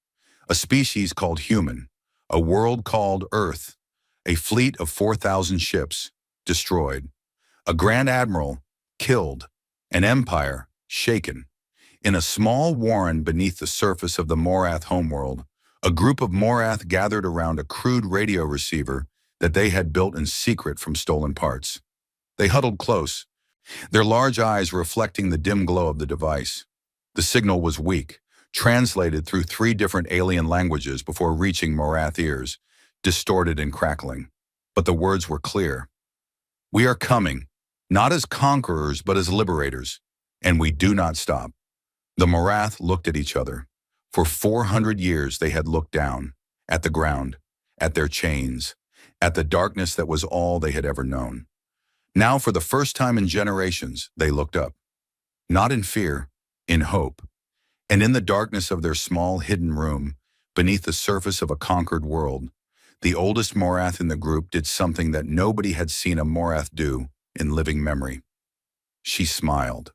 A species called human, a world called Earth, a fleet of 4,000 ships, destroyed. A Grand Admiral killed. An empire shaken. In a small warren beneath the surface of the Morath homeworld, a group of Morath gathered around a crude radio receiver that they had built in secret from stolen parts. They huddled close, their large eyes reflecting the dim glow of the device. The signal was weak, translated through 3 different alien languages before reaching Morath ears, distorted and crackling. But the words were clear. "We are coming, not as conquerors but as liberators, and we do not stop." The Morath looked at each other. For 400 years they had looked down, at the ground, at their chains, at the darkness that was all they had ever known. Now, for the first time in generations, they looked up. Not in fear, in hope. And in the darkness of their small, hidden room, beneath the surface of a conquered world, the oldest Morath in the group did something that nobody had seen a Morath do in living memory. She smiled.